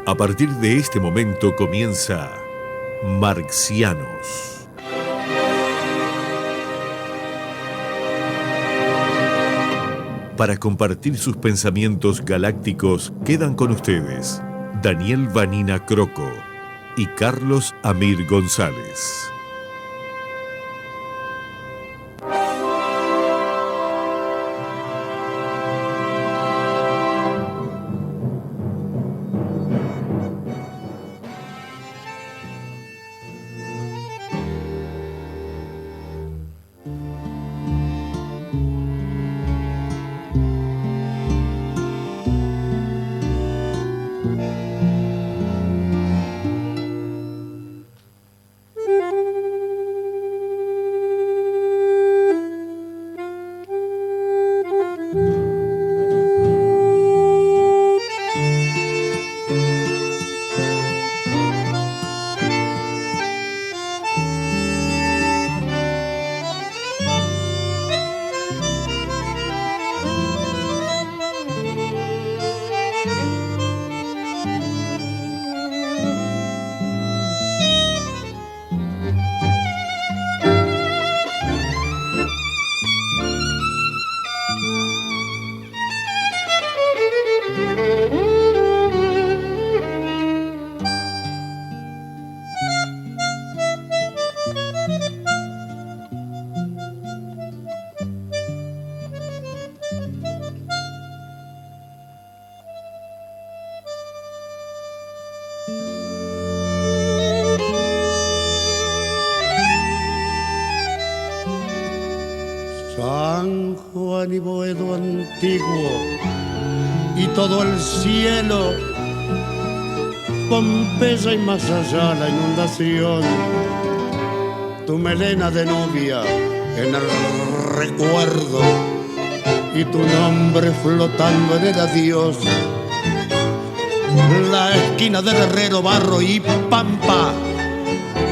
A partir de este momento comienza Marcianos. Para compartir sus pensamientos galácticos quedan con ustedes Daniel Vanina Croco y Carlos Amir González. San Juan y Boedo antiguo y todo el cielo, Pompeya y más allá la inundación, tu melena de novia en el recuerdo y tu nombre flotando en el adiós, la esquina del herrero, barro y pampa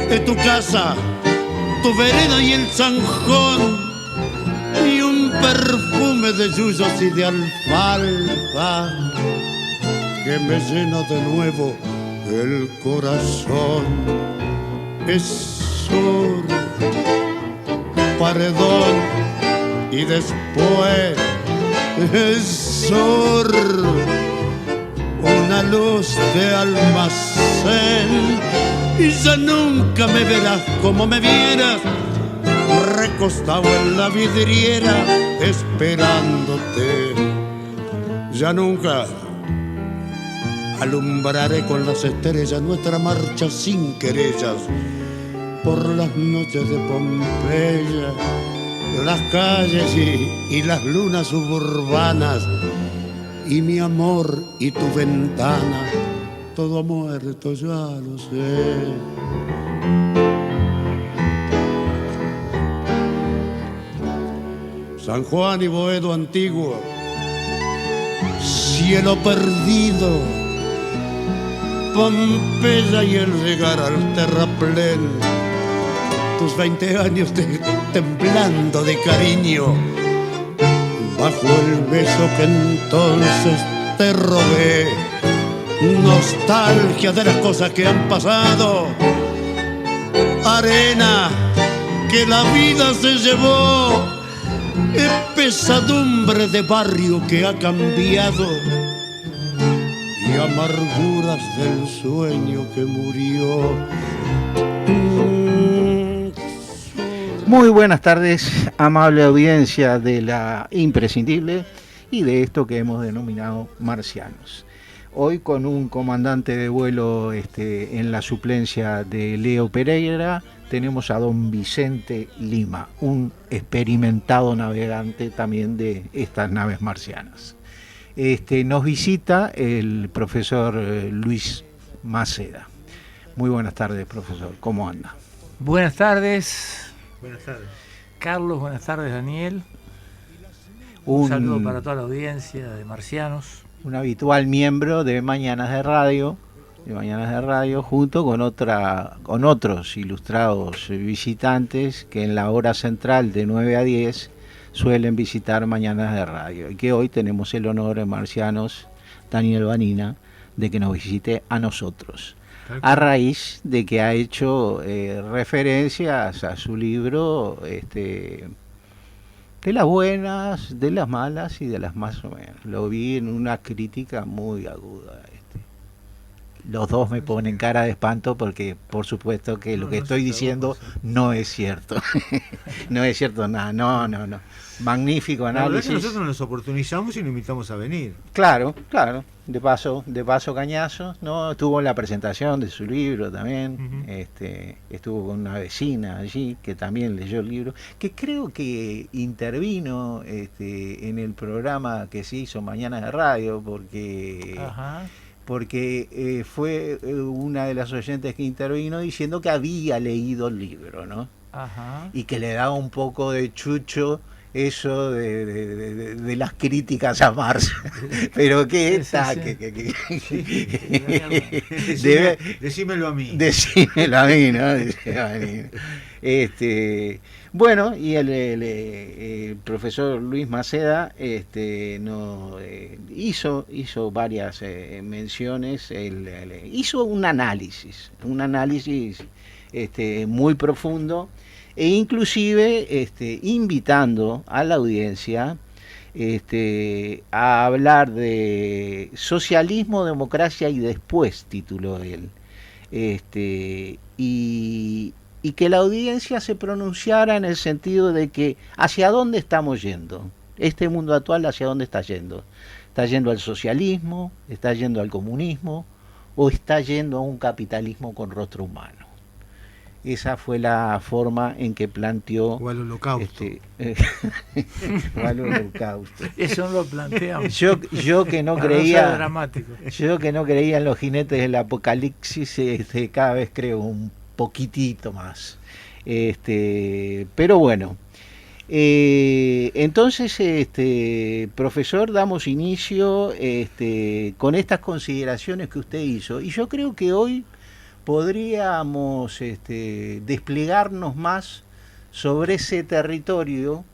de tu casa, tu vereda y el zanjón, y un perfume de yuyos y de alfalfa que me llena de nuevo el corazón. Es sur, paredón y después es sur, una luz de almacén, y ya nunca me verás como me vieras, recostado en la vidriera esperándote. Ya nunca alumbraré con las estrellas nuestra marcha sin querellas por las noches de Pompeya, las calles y las lunas suburbanas, y mi amor y tu ventana, todo ha muerto, ya lo sé. San Juan y Boedo antiguo, cielo perdido, Pompeya y el llegar al terraplén, tus 20 años temblando de cariño, bajo el beso que entonces te robé, nostalgia de las cosas que han pasado, arena que la vida se llevó, pesadumbre de barrio que ha cambiado y amarguras del sueño que murió. Muy buenas tardes, amable audiencia de la imprescindible y de esto que hemos denominado Marcianos. Hoy con un comandante de vuelo en la suplencia de Leo Pereira, tenemos a don Vicente Lima, un experimentado navegante también de estas naves marcianas. Nos visita el profesor Luis Maceda. Muy buenas tardes, profesor. ¿Cómo anda? Buenas tardes. Buenas tardes. Carlos, buenas tardes, Daniel. Un saludo para toda la audiencia de Marcianos. Un habitual miembro de Mañanas de Radio, junto con otros ilustrados visitantes que en la hora central de 9 a 10 suelen visitar Mañanas de Radio, y que hoy tenemos el honor en Marcianos, Daniel Vanina, de que nos visite a nosotros, a raíz de que ha hecho referencias a su libro, de las buenas, de las malas y de las más o menos. Lo vi en una crítica muy aguda. Los dos me ponen cara de espanto porque por supuesto que lo que estoy diciendo no es cierto. No es cierto nada, no. Magnífico análisis. La verdad que nosotros nos oportunizamos y lo invitamos a venir. Claro, de paso cañazo, ¿no? Estuvo en la presentación de su libro también, estuvo con una vecina allí que también leyó el libro, que creo que intervino en el programa que se hizo Mañana de Radio, porque fue una de las oyentes que intervino diciendo que había leído el libro, ¿no? Ajá. Y que le daba un poco de chucho eso de las críticas a Marx, pero que está decímelo a mí, ¿no? Bueno, y el profesor Luis Maceda hizo varias menciones, hizo un análisis muy profundo, e inclusive invitando a la audiencia a hablar de socialismo, democracia y después, tituló él, y que la audiencia se pronunciara en el sentido de que hacia dónde estamos yendo, este mundo actual hacia dónde está yendo al socialismo, está yendo al comunismo o está yendo a un capitalismo con rostro humano. Esa fue la forma en que planteó. O al holocausto. O al holocausto. Eso no lo planteamos. Yo que no creía. Dramático. Yo que no creía en los jinetes del apocalipsis, cada vez creo un poquitito más. Pero bueno. Entonces, profesor, damos inicio con estas consideraciones que usted hizo. Y yo creo que hoy podríamos desplegarnos más sobre ese territorio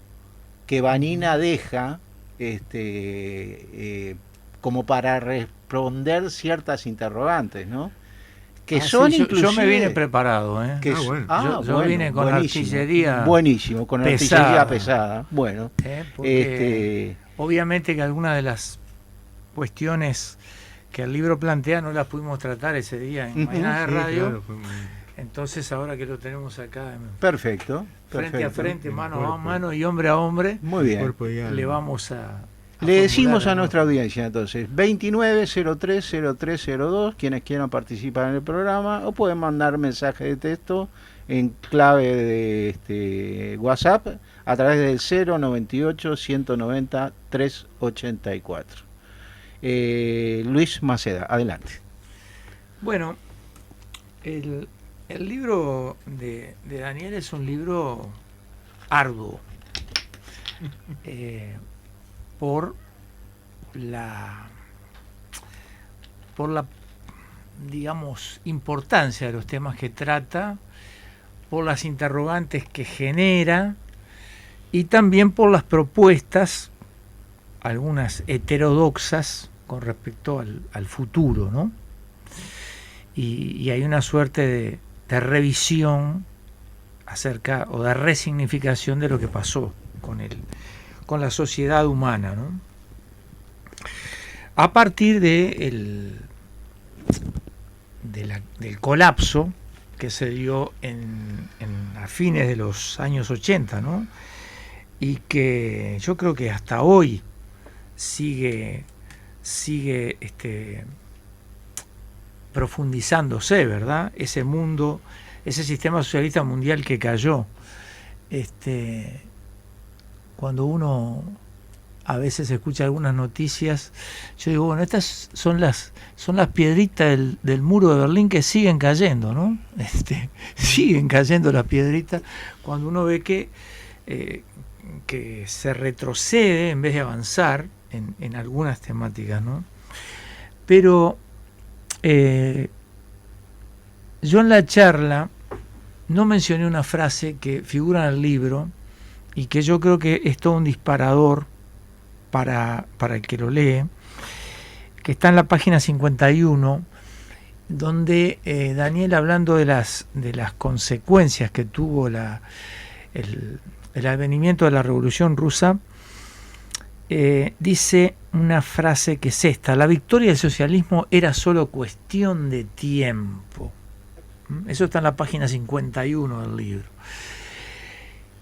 que Vanina deja como para responder ciertas interrogantes, ¿no? Que son inclusive... Yo me vine preparado, ¿eh? Yo vine con artillería. Buenísimo, con artillería pesada. Bueno, obviamente que algunas de las cuestiones que el libro plantea no las pudimos tratar ese día en Mañana de Radio. Claro, entonces ahora que lo tenemos acá frente a frente, mano a mano y hombre a hombre, muy bien, le vamos a le decimos a nuestra audiencia entonces 29030302 quienes quieran participar en el programa, o pueden mandar mensaje de texto en clave de WhatsApp a través del 098 190 384. Luis Maceda, adelante. Bueno, el libro de Daniel es un libro arduo por la digamos importancia de los temas que trata, por las interrogantes que genera y también por las propuestas, algunas heterodoxas con respecto al futuro, ¿no? Y hay una suerte de revisión acerca o de resignificación de lo que pasó con la sociedad humana, ¿no? A partir del colapso que se dio a fines de los años 80, ¿no? Y que yo creo que hasta hoy sigue profundizándose, ¿verdad? Ese mundo, ese sistema socialista mundial que cayó. Cuando uno a veces escucha algunas noticias, yo digo, bueno, estas son las piedritas del muro de Berlín que siguen cayendo, ¿no? Siguen cayendo las piedritas cuando uno ve que se retrocede en vez de avanzar en algunas temáticas, ¿no? Pero yo en la charla no mencioné una frase que figura en el libro y que yo creo que es todo un disparador para el que lo lee, que está en la página 51, donde Daniel, hablando de las consecuencias que tuvo el advenimiento de la Revolución Rusa, dice una frase que es esta: la victoria del socialismo era solo cuestión de tiempo. Eso está en la página 51 del libro.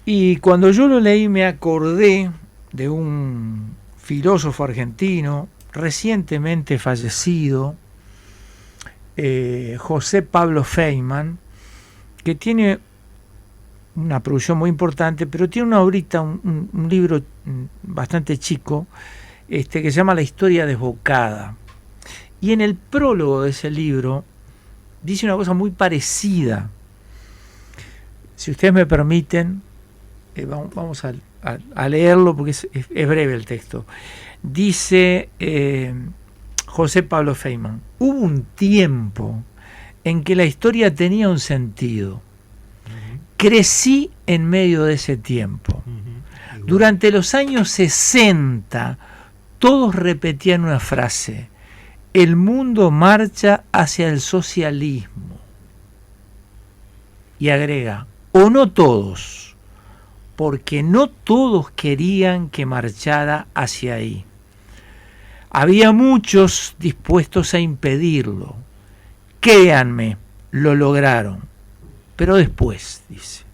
Y cuando yo lo leí me acordé de un filósofo argentino recientemente fallecido, José Pablo Feynman, que tiene una producción muy importante, pero tiene ahorita un libro bastante chico, que se llama La historia desbocada. Y en el prólogo de ese libro dice una cosa muy parecida. Si ustedes me permiten, vamos a leerlo porque es breve el texto. Dice José Pablo Feynman: hubo un tiempo en que la historia tenía un sentido. Crecí en medio de ese tiempo. Durante los años 60, todos repetían una frase: el mundo marcha hacia el socialismo. Y agrega: o no todos, porque no todos querían que marchara hacia ahí. Había muchos dispuestos a impedirlo. Créanme, lo lograron. Pero después, dice.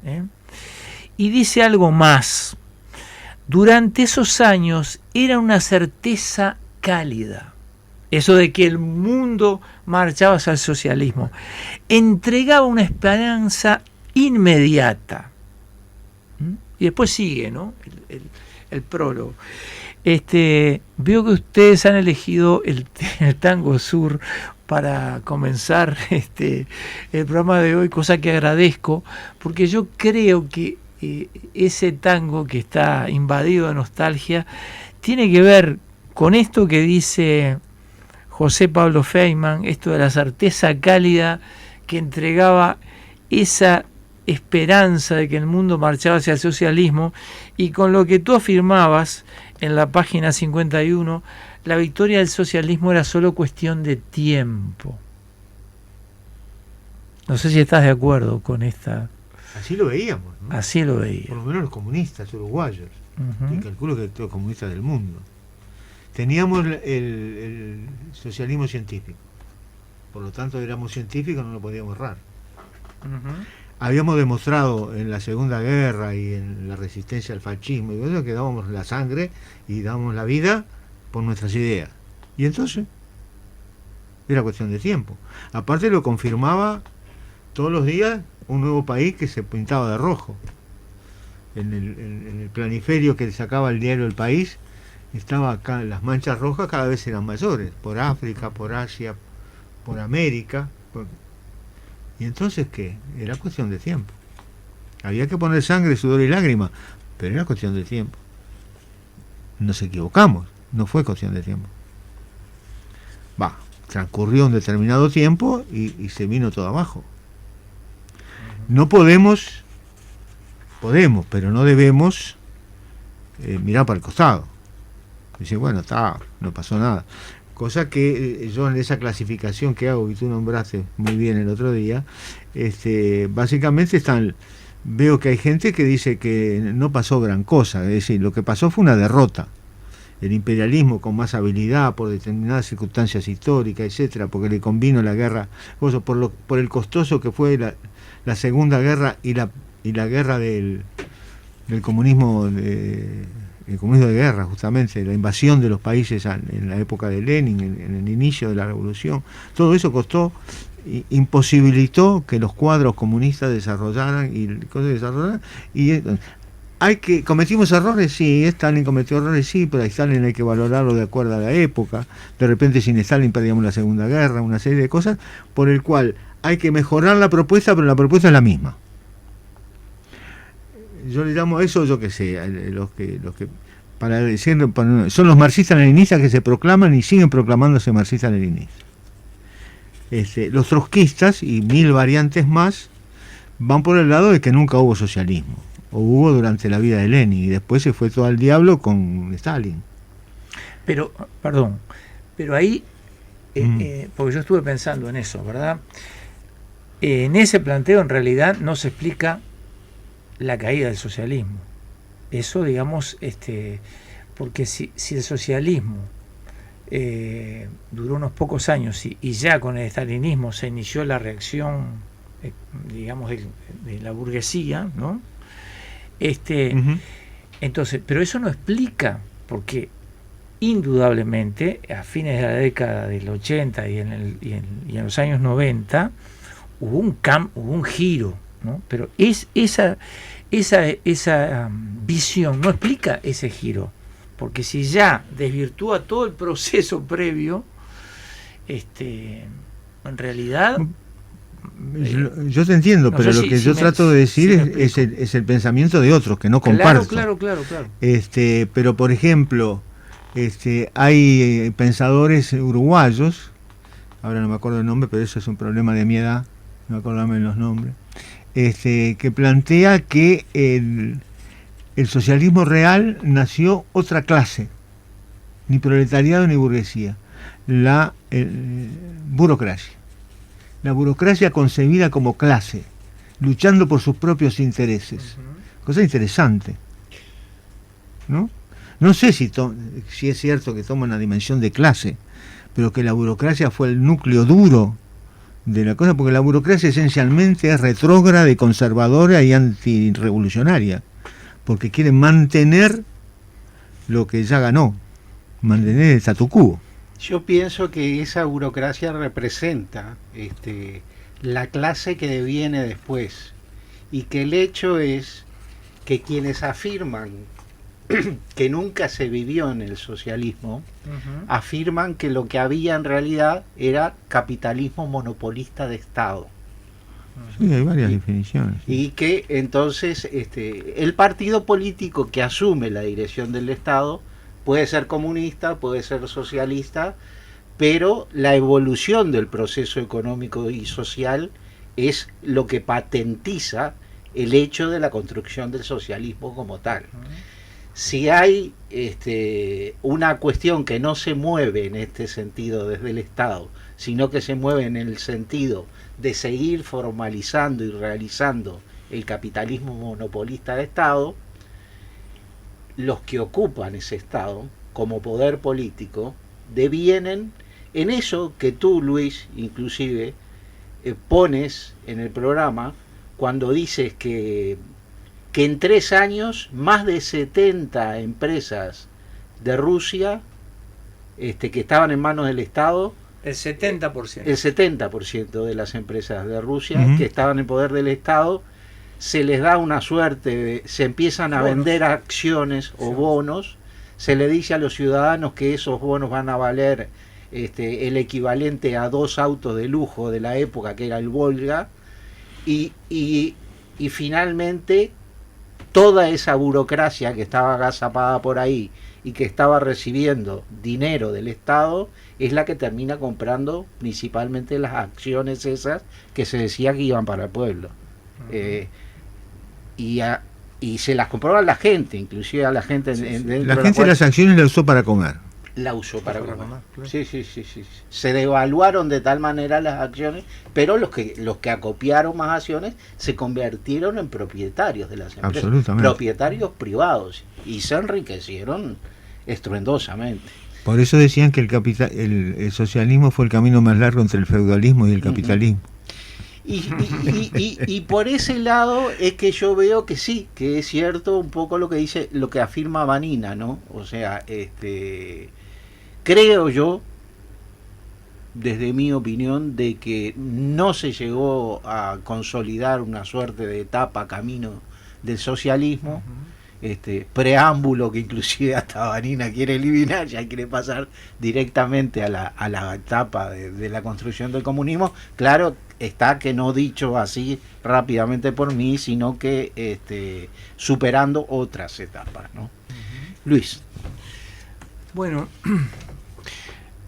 Y dice algo más. Durante esos años era una certeza cálida. Eso de que el mundo marchaba hacia el socialismo. Entregaba una esperanza inmediata. Y después sigue, ¿no? El prólogo. Veo que ustedes han elegido el tango sur para comenzar el programa de hoy, cosa que agradezco, porque yo creo que ese tango que está invadido de nostalgia tiene que ver con esto que dice José Pablo Feynman, esto de la certeza cálida que entregaba esa esperanza de que el mundo marchaba hacia el socialismo, y con lo que tú afirmabas en la página 51, la victoria del socialismo era solo cuestión de tiempo. No sé si estás de acuerdo con esta. Así lo veíamos, ¿no? Así lo veía. Por lo menos los comunistas uruguayos, y calculo que todos los comunistas del mundo. Teníamos el socialismo científico, por lo tanto éramos científicos, no lo podíamos errar. Habíamos demostrado en la Segunda Guerra y en la resistencia al fascismo y eso, que dábamos la sangre y dábamos la vida por nuestras ideas. Y entonces era cuestión de tiempo. Aparte lo confirmaba todos los días un nuevo país que se pintaba de rojo. En el planiferio que sacaba el diario El País, estaba acá, las manchas rojas cada vez eran mayores, por África, por Asia, por América. Y entonces, ¿qué? Era cuestión de tiempo. Había que poner sangre, sudor y lágrimas, pero era cuestión de tiempo. Nos equivocamos, no fue cuestión de tiempo. Transcurrió un determinado tiempo y se vino todo abajo. No podemos, pero no debemos mirar para el costado. Dice, bueno, no pasó nada. Cosa que yo en esa clasificación que hago, y tú nombraste muy bien el otro día, básicamente veo que hay gente que dice que no pasó gran cosa, es decir, lo que pasó fue una derrota. El imperialismo con más habilidad por determinadas circunstancias históricas, etcétera, porque le convino la guerra, por el costoso que fue la Segunda Guerra y la guerra del comunismo. El comunismo de guerra, justamente, la invasión de los países en la época de Lenin, en el inicio de la revolución, todo eso imposibilitó que los cuadros comunistas desarrollaran ¿cometimos errores? Sí. ¿Stalin cometió errores? Sí, pero a Stalin hay que valorarlo de acuerdo a la época. De repente sin Stalin perdíamos la Segunda Guerra, una serie de cosas por el cual hay que mejorar la propuesta, pero la propuesta es la misma. Yo le llamo a eso, yo que sé, los que son los marxistas-leninistas que se proclaman y siguen proclamándose marxistas-leninistas. Los trotskistas y mil variantes más van por el lado de que nunca hubo socialismo, o hubo durante la vida de Lenin y después se fue todo al diablo con Stalin. Pero ahí porque yo estuve pensando en eso, ¿verdad? En ese planteo en realidad no se explica la caída del socialismo. Eso, digamos, porque si el socialismo duró unos pocos años y ya con el estalinismo se inició la reacción, digamos, de la burguesía, ¿no? Entonces, pero eso no explica, porque indudablemente a fines de la década del 80 y en los años 90 hubo un giro, ¿no? Pero esa visión no explica ese giro, porque si ya desvirtúa todo el proceso previo, en realidad... Yo te entiendo, pero lo que yo trato de decir es el pensamiento de otros que no comparto. Claro. Pero por ejemplo, hay pensadores uruguayos, ahora no me acuerdo el nombre, pero eso es un problema de mi edad, no acordarme los nombres, que plantea que el socialismo real nació otra clase, ni proletariado ni burguesía, la burocracia. La burocracia concebida como clase, luchando por sus propios intereses. Cosa interesante, ¿no? No sé si es cierto que toma una dimensión de clase, pero que la burocracia fue el núcleo duro de la cosa, porque la burocracia esencialmente es retrógrada y conservadora y antirrevolucionaria, porque quiere mantener lo que ya ganó, mantener el statu quo. Yo pienso que esa burocracia representa la clase que deviene después, y que el hecho es que quienes afirman que nunca se vivió en el socialismo, afirman que lo que había en realidad era capitalismo monopolista de Estado. Sí, hay varias definiciones. Y que entonces el partido político que asume la dirección del Estado puede ser comunista, puede ser socialista, pero la evolución del proceso económico y social es lo que patentiza el hecho de la construcción del socialismo como tal. Si hay una cuestión que no se mueve en este sentido desde el Estado, sino que se mueve en el sentido de seguir formalizando y realizando el capitalismo monopolista de Estado, los que ocupan ese Estado como poder político devienen en eso que tú, Luis, inclusive pones en el programa cuando dices que en 3 años más de 70 empresas de Rusia que estaban en manos del Estado, el 70%. El 70% de las empresas de Rusia que estaban en poder del Estado, se les da una suerte, se empiezan a vender acciones o bonos, se le dice a los ciudadanos que esos bonos van a valer el equivalente a 2 autos de lujo de la época, que era el Volga, y finalmente toda esa burocracia que estaba agazapada por ahí y que estaba recibiendo dinero del Estado es la que termina comprando principalmente las acciones esas que se decía que iban para el pueblo. Y se las compró a la gente, inclusive a la gente. La gente las acciones las usó para comer. La usó para comer. Claro. Sí. Se devaluaron de tal manera las acciones, pero los que acopiaron más acciones se convirtieron en propietarios de las empresas. Absolutamente. Propietarios privados, y se enriquecieron estruendosamente. Por eso decían que el socialismo fue el camino más largo entre el feudalismo y el capitalismo. Y por ese lado es que yo veo que sí, que es cierto un poco lo que dice, lo que afirma Vanina, ¿no? O sea, creo yo, desde mi opinión, de que no se llegó a consolidar una suerte de etapa camino del socialismo, preámbulo que inclusive hasta Vanina quiere eliminar, ya quiere pasar directamente a la etapa de la construcción del comunismo. Claro está que no dicho así rápidamente por mí, sino que superando otras etapas, ¿no? Luis. Bueno,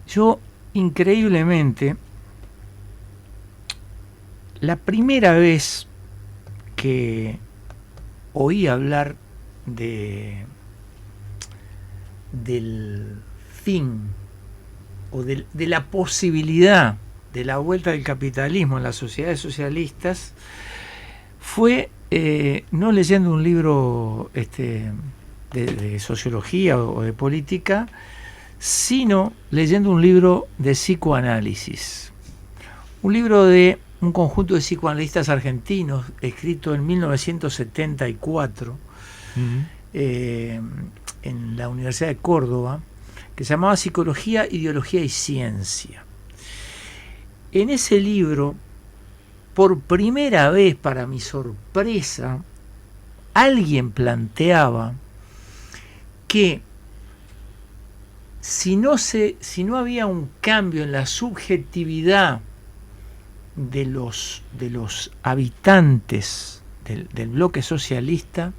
yo increíblemente, la primera vez que oí hablar del fin de la posibilidad de la vuelta del capitalismo en las sociedades socialistas fue no leyendo un libro de sociología o de política, sino leyendo un libro de psicoanálisis. Un libro de un conjunto de psicoanalistas argentinos, escrito en 1974, en la Universidad de Córdoba, que se llamaba Psicología, Ideología y Ciencia. En ese libro, por primera vez, para mi sorpresa, alguien planteaba que si no había un cambio en la subjetividad de los habitantes del bloque socialista,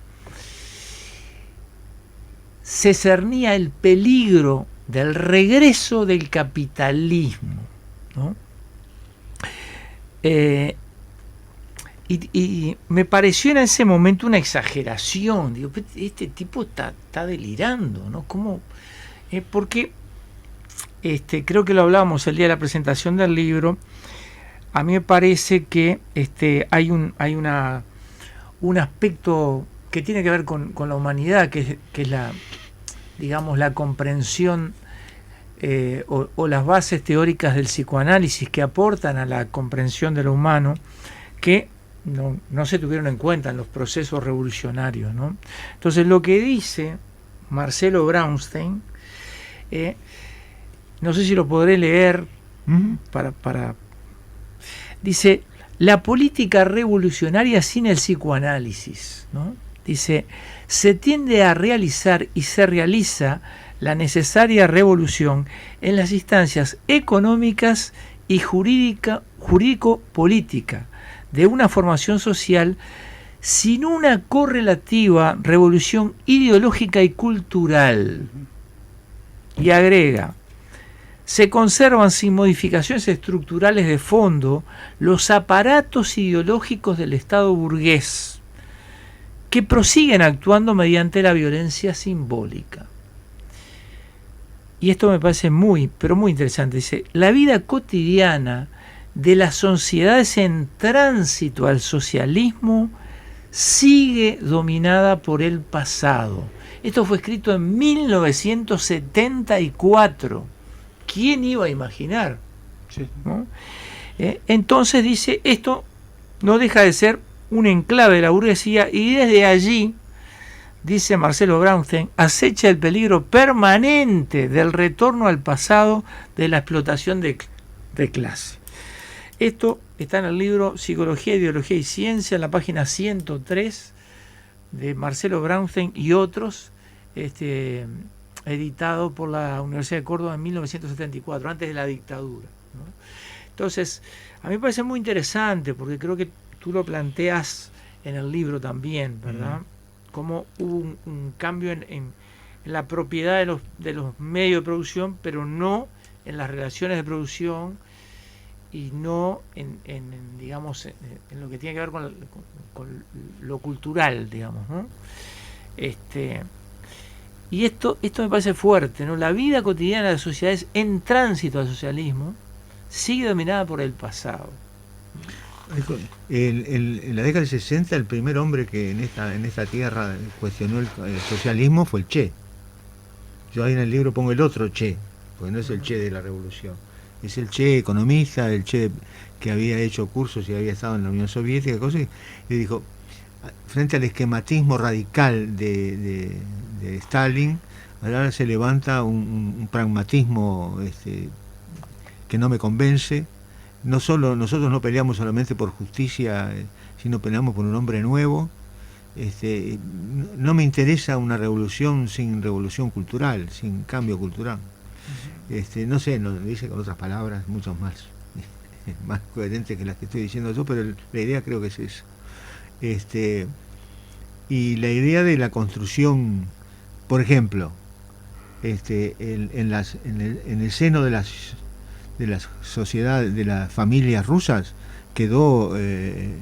se cernía el peligro del regreso del capitalismo, ¿no? Y me pareció en ese momento una exageración. Digo, este tipo está delirando, ¿no? ¿Cómo? Porque creo que lo hablábamos el día de la presentación del libro. A mí me parece que hay un aspecto que tiene que ver con la humanidad, que es la, digamos, la comprensión o las bases teóricas del psicoanálisis que aportan a la comprensión de lo humano, que no se tuvieron en cuenta en los procesos revolucionarios, ¿no? Entonces, lo que dice Marcelo Braunstein, no sé si lo podré leer para dice: la política revolucionaria sin el psicoanálisis, ¿no? Dice, se tiende a realizar y se realiza la necesaria revolución en las instancias económicas y jurídico-política de una formación social sin una correlativa revolución ideológica y cultural. Y agrega, se conservan sin modificaciones estructurales de fondo los aparatos ideológicos del Estado burgués, que prosiguen actuando mediante la violencia simbólica. Y esto me parece muy interesante. Dice, la vida cotidiana de las sociedades en tránsito al socialismo sigue dominada por el pasado. Esto fue escrito en 1974. ¿Quién iba a imaginar? Sí. ¿No? Entonces dice, esto no deja de ser un enclave de la burguesía, y desde allí, dice Marcelo Braunstein, acecha el peligro permanente del retorno al pasado de la explotación de clase. Esto está en el libro Psicología, Ideología y Ciencia, en la página 103, de Marcelo Braunstein y otros, editado por la Universidad de Córdoba en 1974, antes de la dictadura, ¿no? Entonces, a mí me parece muy interesante, porque creo que tú lo planteas en el libro también, ¿verdad? Cómo hubo un cambio en la propiedad de los medios de producción, pero no en las relaciones de producción, y no en lo que tiene que ver con lo cultural, digamos, ¿no? Y esto me parece fuerte, ¿no? La vida cotidiana de las sociedades en tránsito al socialismo sigue dominada por el pasado. En la década del 60, el primer hombre que en esta tierra cuestionó el socialismo fue el Che. Yo ahí en el libro pongo el otro Che, porque no es el Che de la revolución. Es el Che economista, el Che que había hecho cursos y había estado en la Unión Soviética, cosas, y dijo, frente al esquematismo radical de Stalin, ahora se levanta un pragmatismo que no me convence. Nosotros no peleamos solamente por justicia, sino peleamos por un hombre nuevo. No me interesa una revolución sin revolución cultural, sin cambio cultural. No sé, lo dice con otras palabras, muchas más coherentes que las que estoy diciendo yo, pero la idea creo que es eso. Y la idea de la construcción, por ejemplo, en el seno de las sociedades, de las familias rusas, quedó el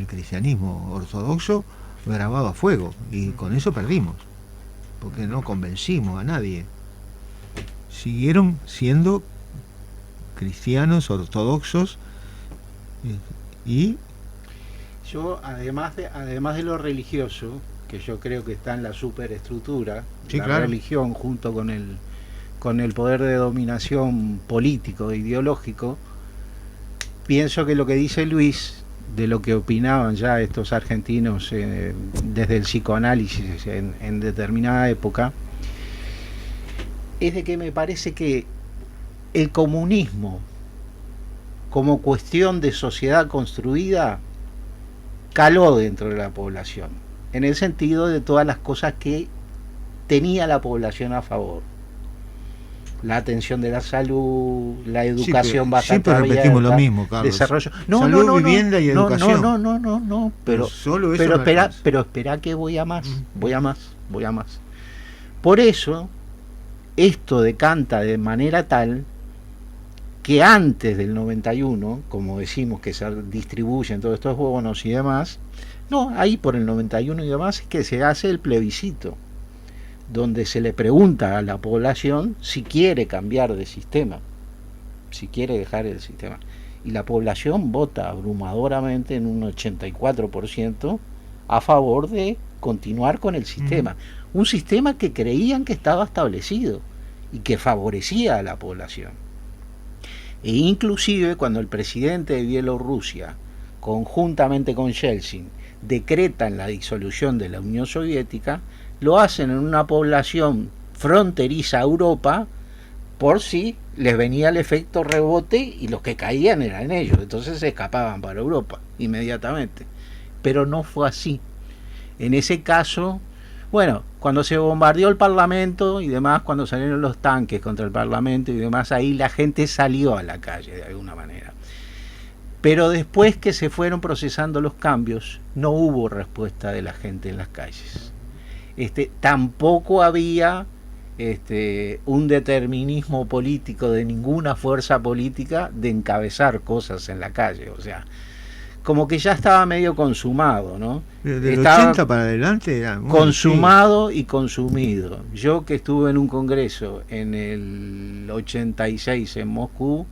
cristianismo ortodoxo grabado a fuego, y con eso perdimos, porque no convencimos a nadie. siguieron siendo cristianos ortodoxos y yo además de lo religioso, que yo creo que está en la superestructura, sí, la claro, religión junto con el poder de dominación político e ideológico, pienso que lo que dice Luis, de lo que opinaban ya estos argentinos desde el psicoanálisis en determinada época, es de que me parece que el comunismo como cuestión de sociedad construida caló dentro de la población, en el sentido de todas las cosas que tenía la población a favor. La atención de la salud, la educación bastante abierta, repetimos lo mismo, Carlos. Desarrollo. Salud, vivienda y educación. No, pero solo eso pero espera que voy a más. Por eso, esto decanta de manera tal que antes del 91, como decimos que se distribuyen todos estos bonos y demás, no, ahí por el 91 y demás es que se hace el plebiscito, donde se le pregunta a la población si quiere cambiar de sistema, si quiere dejar el sistema. Y la población vota abrumadoramente en un 84% a favor de continuar con el sistema. Un sistema que creían que estaba establecido y que favorecía a la población. E inclusive cuando el presidente de Bielorrusia, conjuntamente con Yeltsin, decretan la disolución de la Unión Soviética, lo hacen en una población fronteriza a Europa por si les venía el efecto rebote y los que caían eran ellos, entonces se escapaban para Europa inmediatamente. Pero no fue así. En ese caso, bueno, cuando se bombardeó el Parlamento y demás, cuando salieron los tanques contra el Parlamento y demás, ahí la gente salió a la calle de alguna manera. Pero después que se fueron procesando los cambios, no hubo respuesta de la gente en las calles. Tampoco había un determinismo político de ninguna fuerza política de encabezar cosas en la calle, o sea, como que ya estaba medio consumado, ¿no? Del 80 para adelante era muy consumado y consumido. Yo que estuve en un congreso en el 86 en Moscú,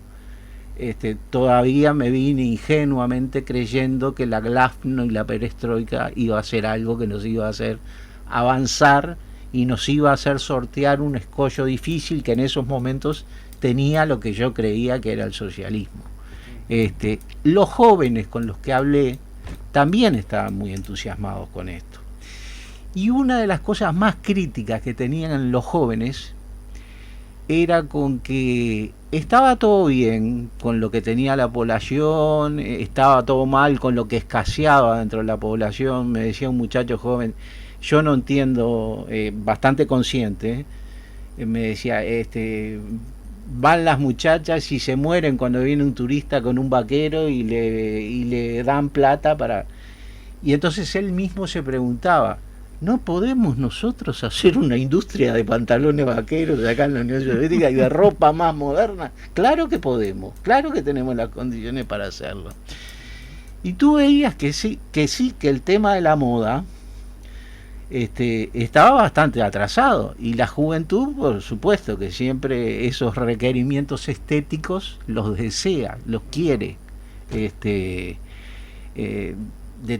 todavía me vine ingenuamente creyendo que la glasnost y la perestroika iba a ser algo que nos iba a hacer avanzar y nos iba a hacer sortear un escollo difícil que en esos momentos tenía lo que yo creía que era el socialismo. Los jóvenes con los que hablé también estaban muy entusiasmados con esto. Y una de las cosas más críticas que tenían los jóvenes era con que estaba todo bien con lo que tenía la población, estaba todo mal con lo que escaseaba dentro de la población. Me decía un muchacho joven, yo no entiendo, bastante consciente, me decía, van las muchachas y se mueren cuando viene un turista con un vaquero y le dan plata para... Y entonces él mismo se preguntaba, ¿no podemos nosotros hacer una industria de pantalones vaqueros acá en la Unión Soviética y de ropa más moderna? Claro que podemos, claro que tenemos las condiciones para hacerlo. Y tú veías que el tema de la moda estaba bastante atrasado, y la juventud, por supuesto, que siempre esos requerimientos estéticos los desea, los quiere, de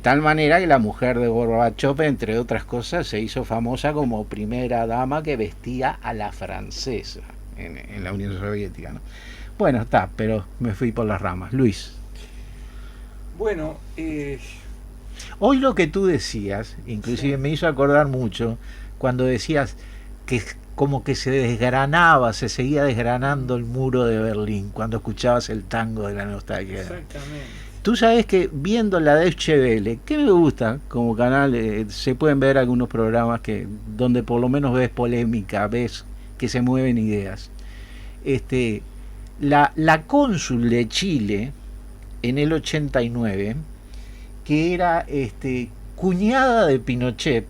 tal manera que la mujer de Gorbachev, entre otras cosas, se hizo famosa como primera dama que vestía a la francesa en la Unión Soviética, ¿no? Bueno, está, pero me fui por las ramas. Luis. Bueno, hoy lo que tú decías, inclusive me hizo acordar mucho, cuando decías que como que se seguía desgranando el muro de Berlín, cuando escuchabas el tango de la nostalgia. Exactamente. Tú sabes que viendo la Deutsche Welle, que me gusta como canal, se pueden ver algunos programas donde por lo menos ves polémica, ves que se mueven ideas. La cónsul de Chile en el 89, que era cuñada de Pinochet,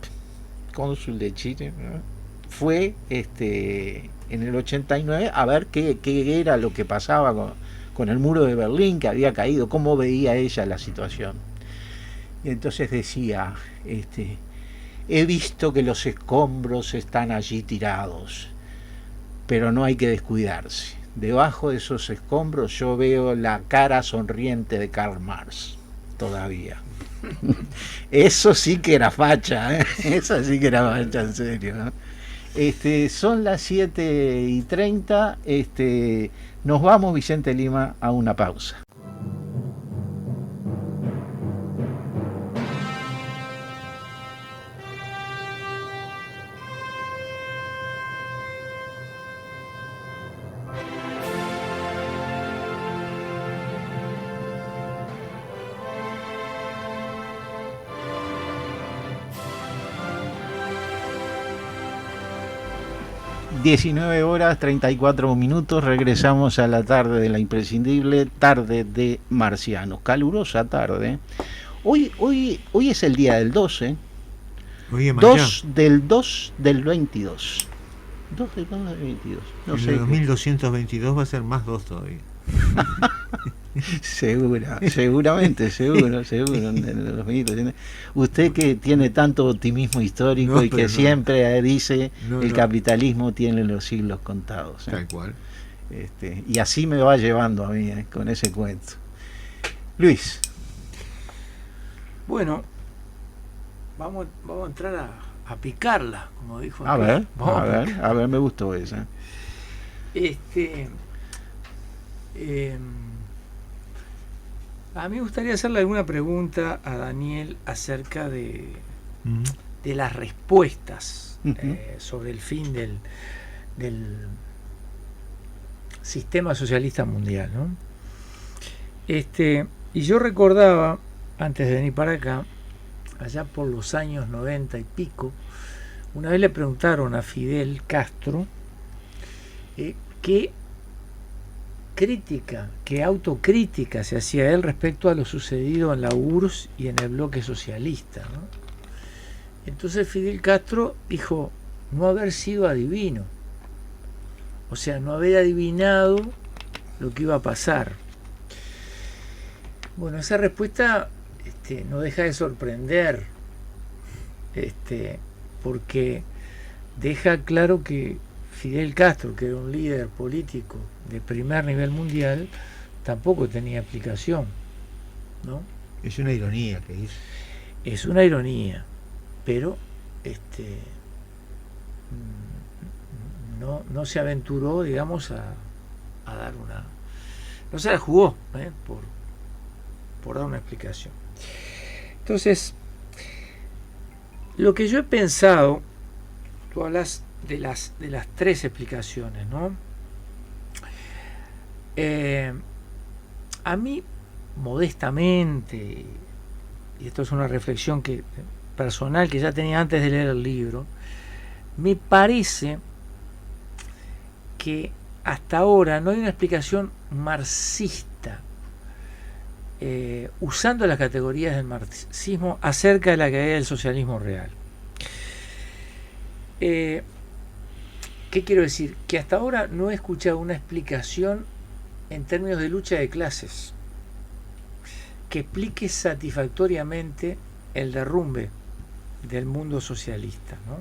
cónsul de Chile, ¿no? Fue en el 89 a ver qué era lo que pasaba con el muro de Berlín que había caído, cómo veía ella la situación. Y entonces decía, he visto que los escombros están allí tirados, pero no hay que descuidarse. Debajo de esos escombros yo veo la cara sonriente de Karl Marx todavía. Eso sí que era facha, ¿eh? Eso sí que era facha, en serio, ¿no? Son las 7:30. Nos vamos, Vicente Lima, a una pausa. (19:34), regresamos a la tarde de la imprescindible, tarde de marcianos, calurosa tarde. Hoy es el día del 12, Hoy es 2 del 2 del 22. 2 del 2 del 22. No en sé. el 2222 va a ser más 2 todavía. Seguramente. Usted que tiene tanto optimismo histórico, No, y que no, siempre dice el no. capitalismo tiene los siglos contados. Tal cual. Y así me va llevando a mí, con ese cuento. Luis. Bueno, vamos a entrar a picarla, como dijo. A ver, Vamos a ver, me gustó esa. A mí me gustaría hacerle alguna pregunta a Daniel acerca de las respuestas sobre el fin del sistema socialista mundial, ¿no? Y yo recordaba, antes de venir para acá, allá por los años 90 y pico, una vez le preguntaron a Fidel Castro qué autocrítica se hacía él respecto a lo sucedido en la URSS y en el bloque socialista, ¿no? Entonces Fidel Castro dijo no haber sido adivino, o sea, no haber adivinado lo que iba a pasar. Bueno, esa respuesta no deja de sorprender, porque deja claro que Fidel Castro, que era un líder político de primer nivel mundial, tampoco tenía explicación, ¿no? Es una ironía que hizo. Es una ironía, pero no se aventuró, digamos, a dar una... No se la jugó, por dar una explicación. Entonces, lo que yo he pensado, tú hablas de las tres explicaciones, ¿no? A mí, modestamente, y esto es una reflexión personal que ya tenía antes de leer el libro, me parece que hasta ahora no hay una explicación marxista usando las categorías del marxismo acerca de la caída del socialismo real. ¿Qué quiero decir? Que hasta ahora no he escuchado una explicación en términos de lucha de clases que explique satisfactoriamente el derrumbe del mundo socialista, ¿no?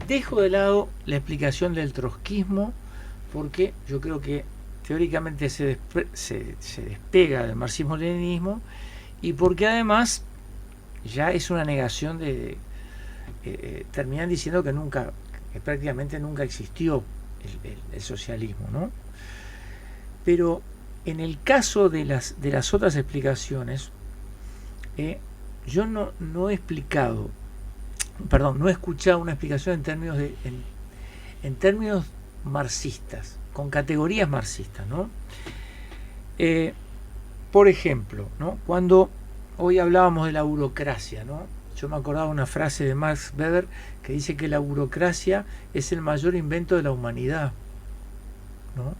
Dejo de lado la explicación del trotskismo, porque yo creo que teóricamente se despega del marxismo-leninismo, y porque además ya es una negación de terminan diciendo que prácticamente nunca existió el socialismo, ¿no? Pero en el caso de las otras explicaciones, yo no he escuchado una explicación en términos marxistas, con categorías marxistas, ¿no? Por ejemplo, ¿no? Cuando hoy hablábamos de la burocracia, ¿no? Yo me acordaba una frase de Max Weber que dice que la burocracia es el mayor invento de la humanidad, ¿no?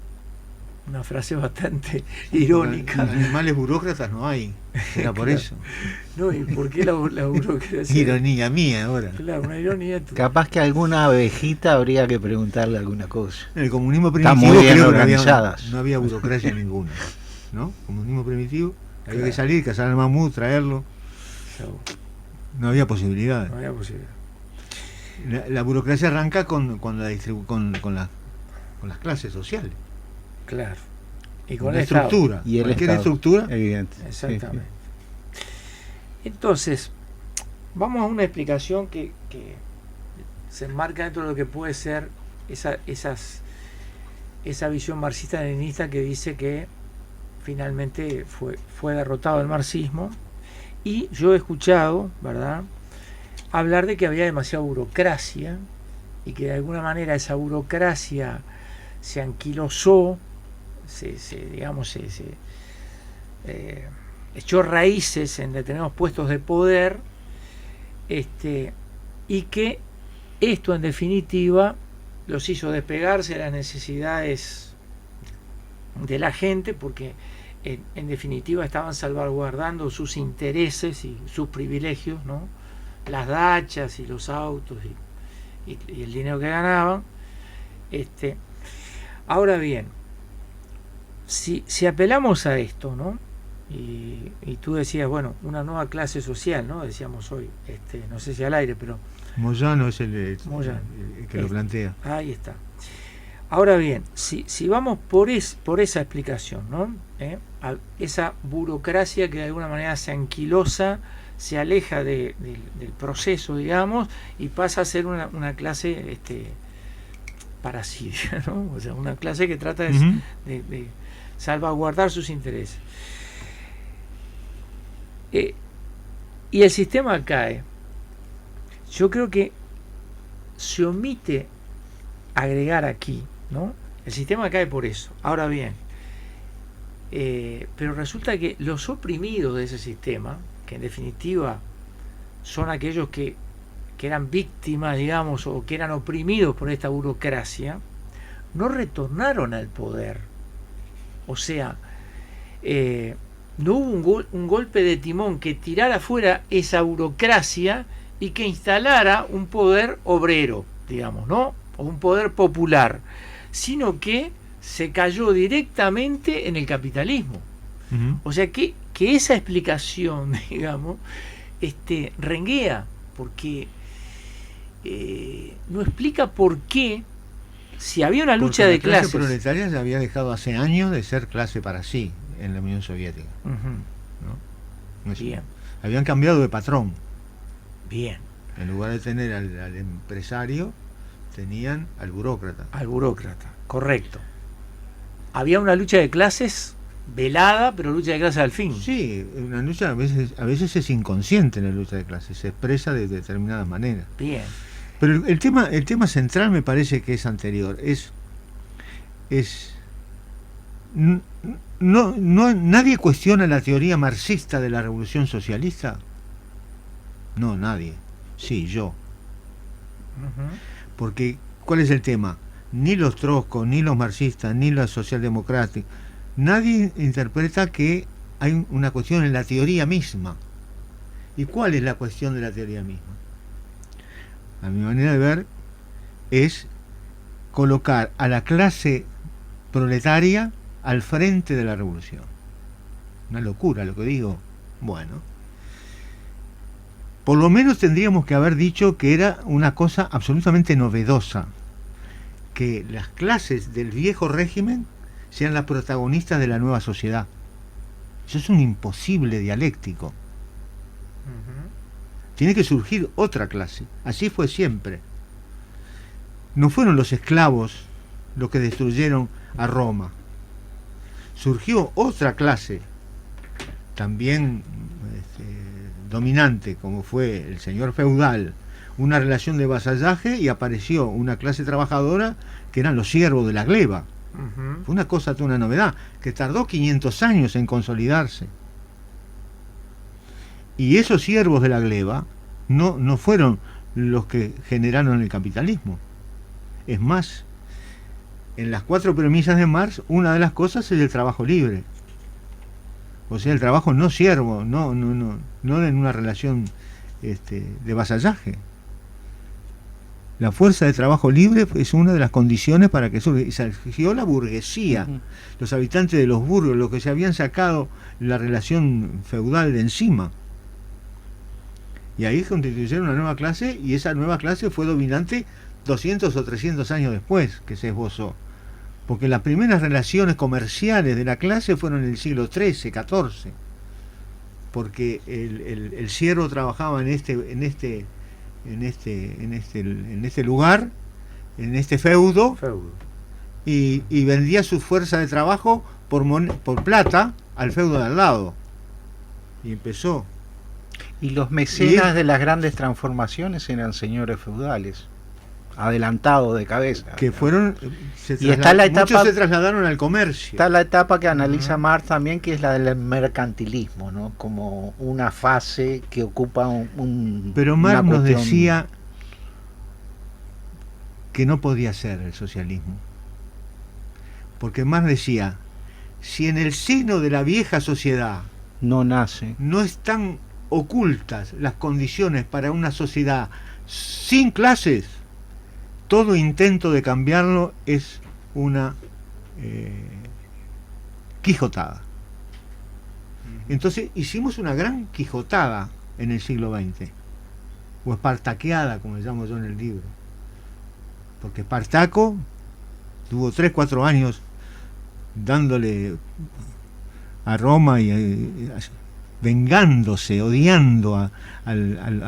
Una frase bastante irónica. Animales burócratas no hay, era por Claro. eso. No, ¿y por qué la burocracia? Ironía mía ahora. Claro, una ironía. Capaz que alguna abejita habría que preguntarle alguna cosa. En el comunismo Están primitivo muy bien creo que organizadas. no había burocracia ninguna, ¿no? Comunismo primitivo, había que salir, cazar al mamut, traerlo, no había posibilidades. No había posibilidad. La burocracia arranca con la con las clases sociales. Claro. Y Con con la el Estado. estructura. Y el Cualquier Estado, estructura. evidente. Exactamente. Entonces, vamos a una explicación que se enmarca dentro de lo que puede ser esa visión marxista-leninista que dice que finalmente fue derrotado el marxismo. Y yo he escuchado, ¿verdad?, hablar de que había demasiada burocracia y que de alguna manera esa burocracia se anquilosó, echó raíces en determinados puestos de poder, y que esto en definitiva los hizo despegarse de las necesidades de la gente, porque en definitiva estaban salvaguardando sus intereses y sus privilegios, ¿no? Las dachas y los autos y el dinero que ganaban. Ahora bien, si apelamos a esto, ¿no? Y tú decías, bueno, una nueva clase social, ¿no? Decíamos hoy, no sé si al aire, pero Moyano es el que lo plantea. ahí está. Ahora bien, si vamos por esa explicación, ¿no? A esa burocracia que de alguna manera se anquilosa, se aleja del proceso, digamos, y pasa a ser una clase parasitia, ¿no? O sea, una clase que trata de salvaguardar sus intereses. Y el sistema cae. Yo creo que se omite agregar aquí, ¿no? El sistema cae por eso. Ahora bien, pero resulta que los oprimidos de ese sistema, que en definitiva son aquellos que eran víctimas, digamos, o que eran oprimidos por esta burocracia, no retornaron al poder. O sea, no hubo un golpe de timón que tirara fuera esa burocracia y que instalara un poder obrero, digamos, ¿no? O un poder popular, sino que se cayó directamente en el capitalismo. O sea que esa explicación, digamos, renguea, porque no explica por qué, si había una lucha de clases. La clase proletaria ya había dejado hace años de ser clase para sí en la Unión Soviética. ¿No? Bien. Habían cambiado de patrón. Bien. En lugar de tener al empresario, tenían al burócrata. Al burócrata, correcto. Había una lucha de clases velada, pero lucha de clases al fin. Sí, una lucha a veces es inconsciente en la lucha de clases, se expresa de determinadas maneras. Bien. Pero el tema central me parece que es anterior. Nadie cuestiona la teoría marxista de la revolución socialista. No, nadie. Sí, yo. Porque, ¿cuál es el tema? Ni los trotskos, ni los marxistas, ni los socialdemócratas, nadie interpreta que hay una cuestión en la teoría misma. ¿Y cuál es la cuestión de la teoría misma? A mi manera de ver, es colocar a la clase proletaria al frente de la revolución. Una locura lo que digo. Bueno, por lo menos tendríamos que haber dicho que era una cosa absolutamente novedosa, que las clases del viejo régimen sean las protagonistas de la nueva sociedad. Eso es un imposible dialéctico. Tiene que surgir otra clase. Así fue siempre. No fueron los esclavos los que destruyeron a Roma. Surgió otra clase, también dominante, como fue el señor feudal, una relación de vasallaje, y apareció una clase trabajadora que eran los siervos de la gleba. Fue una cosa, toda una novedad, que tardó 500 años en consolidarse. Y esos siervos de la gleba no fueron los que generaron el capitalismo. Es más, en las 4 premisas de Marx, una de las cosas es el trabajo libre. O sea, el trabajo no siervo, no en una relación de vasallaje. La fuerza de trabajo libre es una de las condiciones para que surgió la burguesía. Los habitantes de los burgos, los que se habían sacado la relación feudal de encima. Y ahí constituyeron una nueva clase, y esa nueva clase fue dominante 200 o 300 años después que se esbozó. porque las primeras relaciones comerciales de la clase fueron en el siglo XIII, XIV, porque el siervo trabajaba en este lugar, en este feudo, y vendía su fuerza de trabajo por plata al feudo de al lado, y empezó. Y los mecenas de las grandes transformaciones eran señores feudales, adelantados de cabeza. Que fueron, muchos se trasladaron al comercio. Está la etapa que analiza Marx también, que es la del mercantilismo, ¿no? Como una fase que ocupa Pero Marx nos decía que no podía ser el socialismo. Porque Marx decía, si en el seno de la vieja sociedad no están ocultas las condiciones para una sociedad sin clases, todo intento de cambiarlo es una quijotada. Entonces hicimos una gran quijotada en el siglo XX, o espartaqueada, como le llamo yo en el libro, porque Espartaco tuvo 3-4 años dándole a Roma y vengándose, odiando a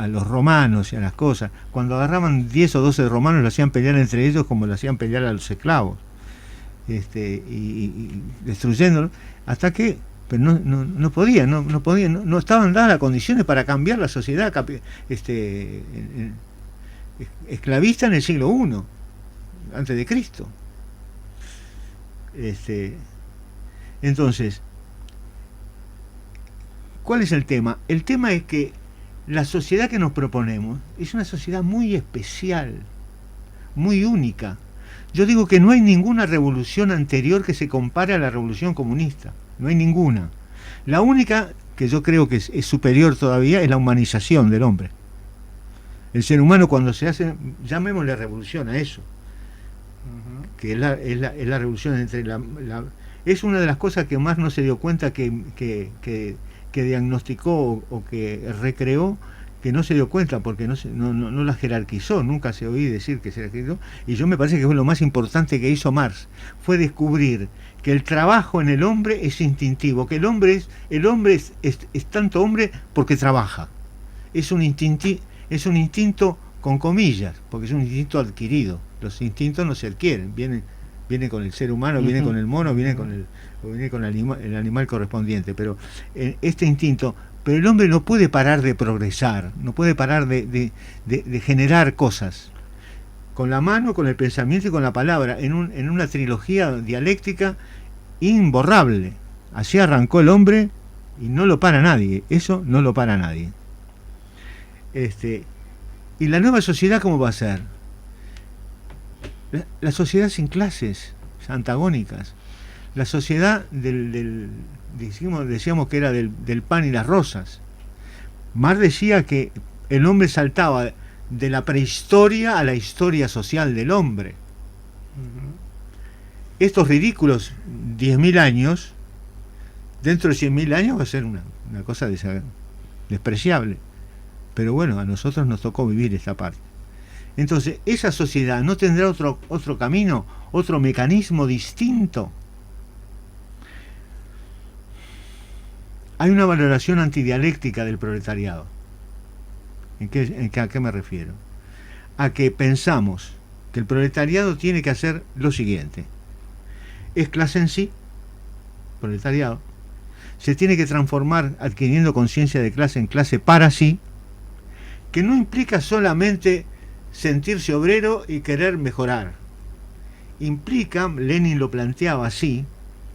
los romanos y a las cosas. Cuando agarraban 10 o 12 romanos, lo hacían pelear entre ellos como lo hacían pelear a los esclavos, y destruyéndolos, hasta que pero no podían, no estaban dadas las condiciones para cambiar la sociedad esclavista en el siglo I antes de Cristo. Entonces, ¿cuál es el tema? El tema es que la sociedad que nos proponemos es una sociedad muy especial, muy única. Yo digo que no hay ninguna revolución anterior que se compare a la revolución comunista. No hay ninguna. La única que yo creo que es superior todavía es la humanización del hombre. El ser humano, cuando se hace, llamémosle revolución a eso, que es la revolución entre es una de las cosas que más no se dio cuenta que diagnosticó o que recreó, que no se dio cuenta porque no la jerarquizó, nunca se oí decir que se jerarquizó, y yo me parece que fue lo más importante que hizo Marx, fue descubrir que el trabajo en el hombre es instintivo, que el hombre es tanto hombre porque trabaja, es un instinto con comillas, porque es un instinto adquirido. Los instintos no se adquieren, viene con el ser humano, viene con el mono, viene con el animal correspondiente, pero este instinto, pero el hombre no puede parar de progresar, no puede parar de generar cosas, con la mano, con el pensamiento y con la palabra, en una trilogía dialéctica imborrable. Así arrancó el hombre y no lo para nadie, eso no lo para nadie. ¿Y la nueva sociedad cómo va a ser? La sociedad sin clases antagónicas, la sociedad decíamos que era del pan y las rosas. Marx decía que el hombre saltaba de la prehistoria a la historia social del hombre. Estos ridículos 10.000 años, dentro de 100.000 años va a ser una cosa despreciable, pero bueno, a nosotros nos tocó vivir esta parte. Entonces, esa sociedad no tendrá otro camino, otro mecanismo distinto. Hay una valoración antidialéctica del proletariado. ¿A qué me refiero? A que pensamos que el proletariado tiene que hacer lo siguiente. Es clase en sí, proletariado, se tiene que transformar adquiriendo conciencia de clase en clase para sí, que no implica solamente sentirse obrero y querer mejorar. Implica, Lenin lo planteaba así,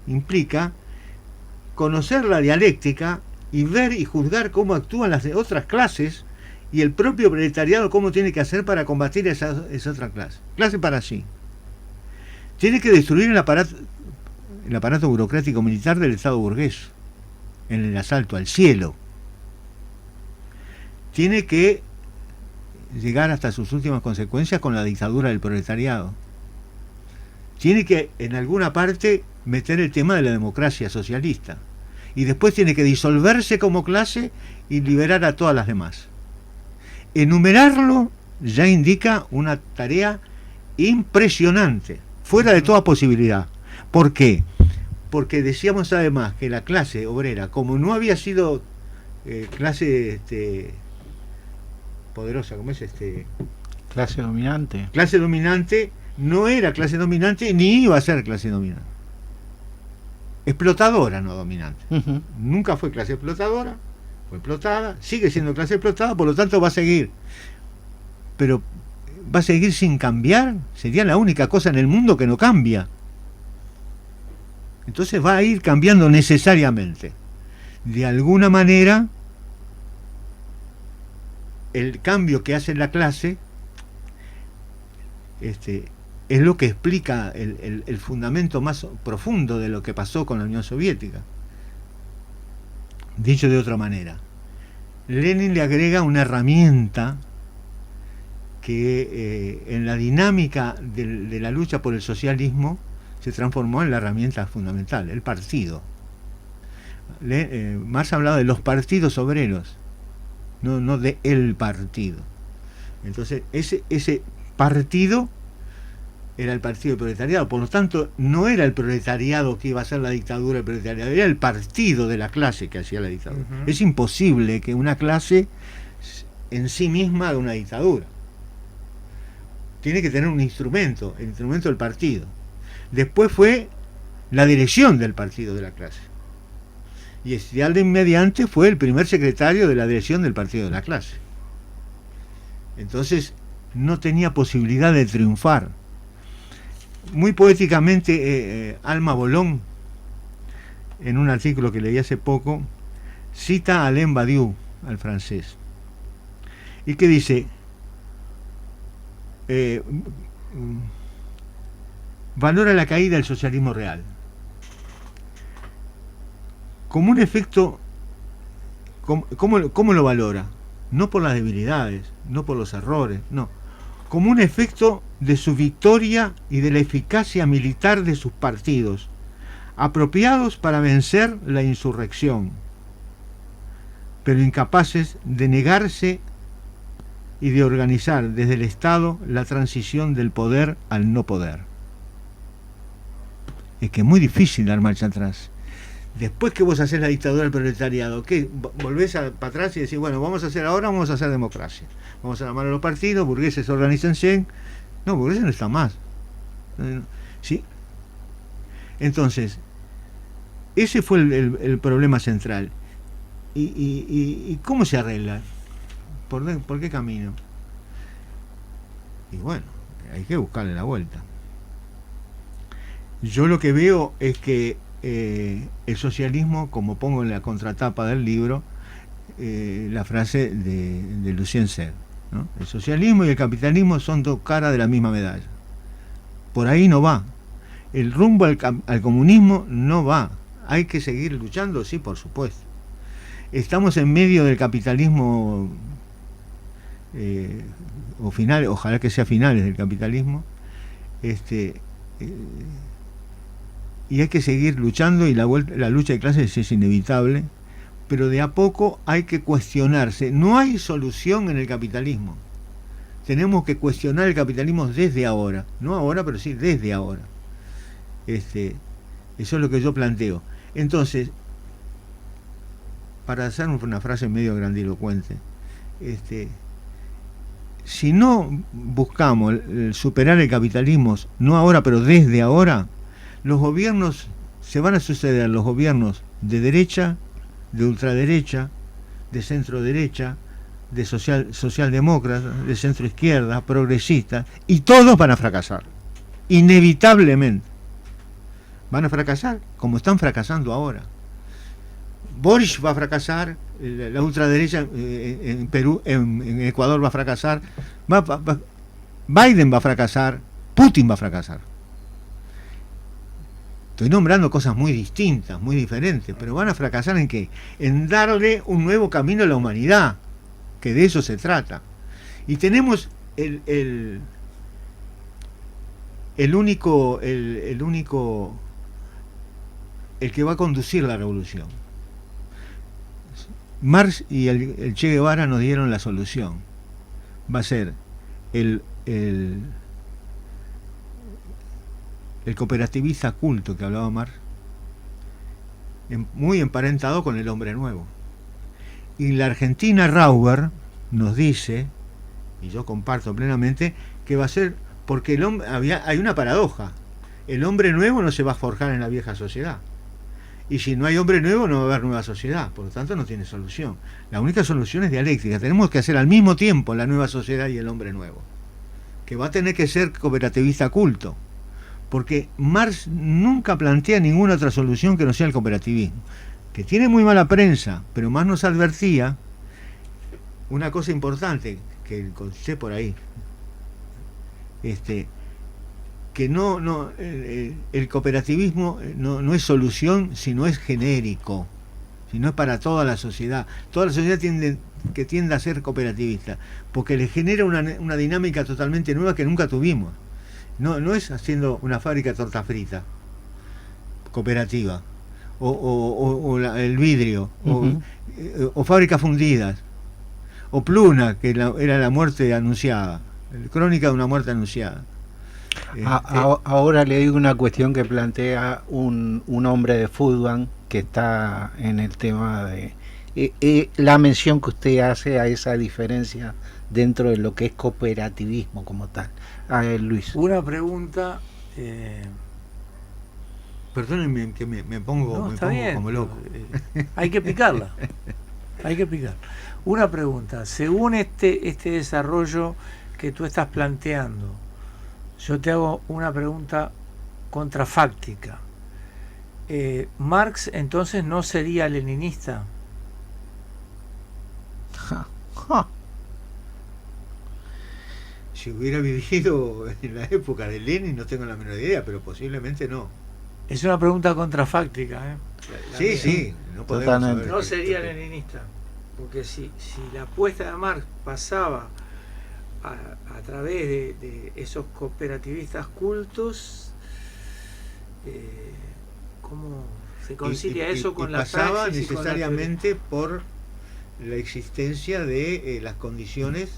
implica conocer la dialéctica y ver y juzgar cómo actúan las de otras clases y el propio proletariado cómo tiene que hacer para combatir esa otra clase. Clase para sí. Tiene que destruir el aparato burocrático militar del Estado burgués en el asalto al cielo. Tiene que llegar hasta sus últimas consecuencias con la dictadura del proletariado. Tiene que en alguna parte meter el tema de la democracia socialista y después tiene que disolverse como clase y liberar a todas las demás. Enumerarlo ya indica una tarea impresionante, fuera de toda posibilidad. ¿Por qué? Porque decíamos además que la clase obrera, como no había sido clase poderosa, ¿cómo es? Clase dominante. Clase dominante, no era clase dominante ni iba a ser clase dominante. Explotadora, no dominante. Nunca fue clase explotadora, fue explotada, sigue siendo clase explotada, por lo tanto va a seguir. Pero va a seguir sin cambiar, sería la única cosa en el mundo que no cambia. Entonces va a ir cambiando necesariamente. De alguna manera, el cambio que hace la clase es lo que explica el fundamento más profundo de lo que pasó con la Unión Soviética. Dicho de otra manera, Lenin le agrega una herramienta que en la dinámica de la lucha por el socialismo se transformó en la herramienta fundamental, el partido. Marx hablaba de los partidos obreros, no de el partido. Entonces ese partido era el partido del proletariado, por lo tanto no era el proletariado que iba a hacer la dictadura del proletariado, era el partido de la clase que hacía la dictadura. Es imposible que una clase en sí misma haga una dictadura. Tiene que tener un instrumento, el instrumento del partido. Después fue la dirección del partido de la clase. Y Stalin mediante fue el primer secretario de la dirección del partido de la clase. Entonces no tenía posibilidad de triunfar. Muy poéticamente Alma Bolón, en un artículo que leí hace poco, cita a Alain Badiou, al francés, y que dice: valora la caída del socialismo real como un efecto. ¿Cómo lo valora? No por las debilidades, no por los errores, no, como un efecto de su victoria y de la eficacia militar de sus partidos, apropiados para vencer la insurrección, pero incapaces de negarse y de organizar desde el Estado la transición del poder al no poder. Es que es muy difícil dar marcha atrás. Después que vos hacés la dictadura del proletariado, ¿qué? Volvés para atrás y decís, bueno, vamos a hacer democracia. Vamos a llamar a los partidos, burgueses, organícense. No, burgueses no está más. ¿Sí? Entonces, ese fue el problema central. ¿Y cómo se arregla? ¿Por qué camino? Y bueno, hay que buscarle la vuelta. Yo lo que veo es que el socialismo, como pongo en la contratapa del libro, la frase de Lucien Serre, ¿no? El socialismo y el capitalismo son dos caras de la misma medalla. Por ahí no va. El rumbo al comunismo no va. Hay que seguir luchando, sí, por supuesto. Estamos en medio del capitalismo, ojalá que sea finales del capitalismo, y hay que seguir luchando, y la lucha de clases es inevitable, pero de a poco hay que cuestionarse. No hay solución en el capitalismo. Tenemos que cuestionar el capitalismo desde ahora, no ahora, pero sí desde ahora. Eso es lo que yo planteo. Entonces, para hacer una frase medio grandilocuente, si no buscamos superar el capitalismo, no ahora, pero desde ahora, los gobiernos se van a suceder, los gobiernos de derecha, de ultraderecha, de centro derecha, de socialdemócrata, de centro izquierda, progresista, y todos van a fracasar, inevitablemente. Van a fracasar como están fracasando ahora. Boris va a fracasar, la ultraderecha en Perú, en Ecuador va a fracasar, Biden va a fracasar, Putin va a fracasar. Estoy nombrando cosas muy distintas, muy diferentes, pero van a fracasar ¿en qué? En darle un nuevo camino a la humanidad, que de eso se trata. Y tenemos el que va a conducir la revolución. Marx y el Che Guevara nos dieron la solución. Va a ser el cooperativista culto que hablaba Marx, muy emparentado con el hombre nuevo. Y la Argentina Rauber nos dice, y yo comparto plenamente, que va a ser, porque hay una paradoja, el hombre nuevo no se va a forjar en la vieja sociedad, y si no hay hombre nuevo no va a haber nueva sociedad, por lo tanto no tiene solución. La única solución es dialéctica, tenemos que hacer al mismo tiempo la nueva sociedad y el hombre nuevo, que va a tener que ser cooperativista culto, porque Marx nunca plantea ninguna otra solución que no sea el cooperativismo, que tiene muy mala prensa, pero Marx nos advertía una cosa importante que encontré por ahí, que el cooperativismo no es solución, sino es genérico, sino es para toda la sociedad. Toda la sociedad tiende a ser cooperativista, porque le genera una dinámica totalmente nueva que nunca tuvimos. No es haciendo una fábrica de torta frita cooperativa, o el vidrio, o fábricas fundidas, o Pluna, que era la muerte anunciada, crónica de una muerte anunciada. Ahora le digo una cuestión que plantea un hombre de fútbol que está en el tema de la mención que usted hace a esa diferencia dentro de lo que es cooperativismo como tal. Luis. Una pregunta. Perdónenme que me pongo como loco. Hay que picarla. Hay que picar. Una pregunta. Según este desarrollo que tú estás planteando, yo te hago una pregunta contrafáctica. ¿Marx entonces no sería leninista? Si hubiera vivido en la época de Lenin, no tengo la menor idea, pero posiblemente no. Es una pregunta contrafáctica, ¿eh? Sí, no podemos saber. No sería leninista, porque si la apuesta de Marx pasaba a través de esos cooperativistas cultos, ¿cómo se concilia eso con la pasaba praxis necesariamente por la existencia de las condiciones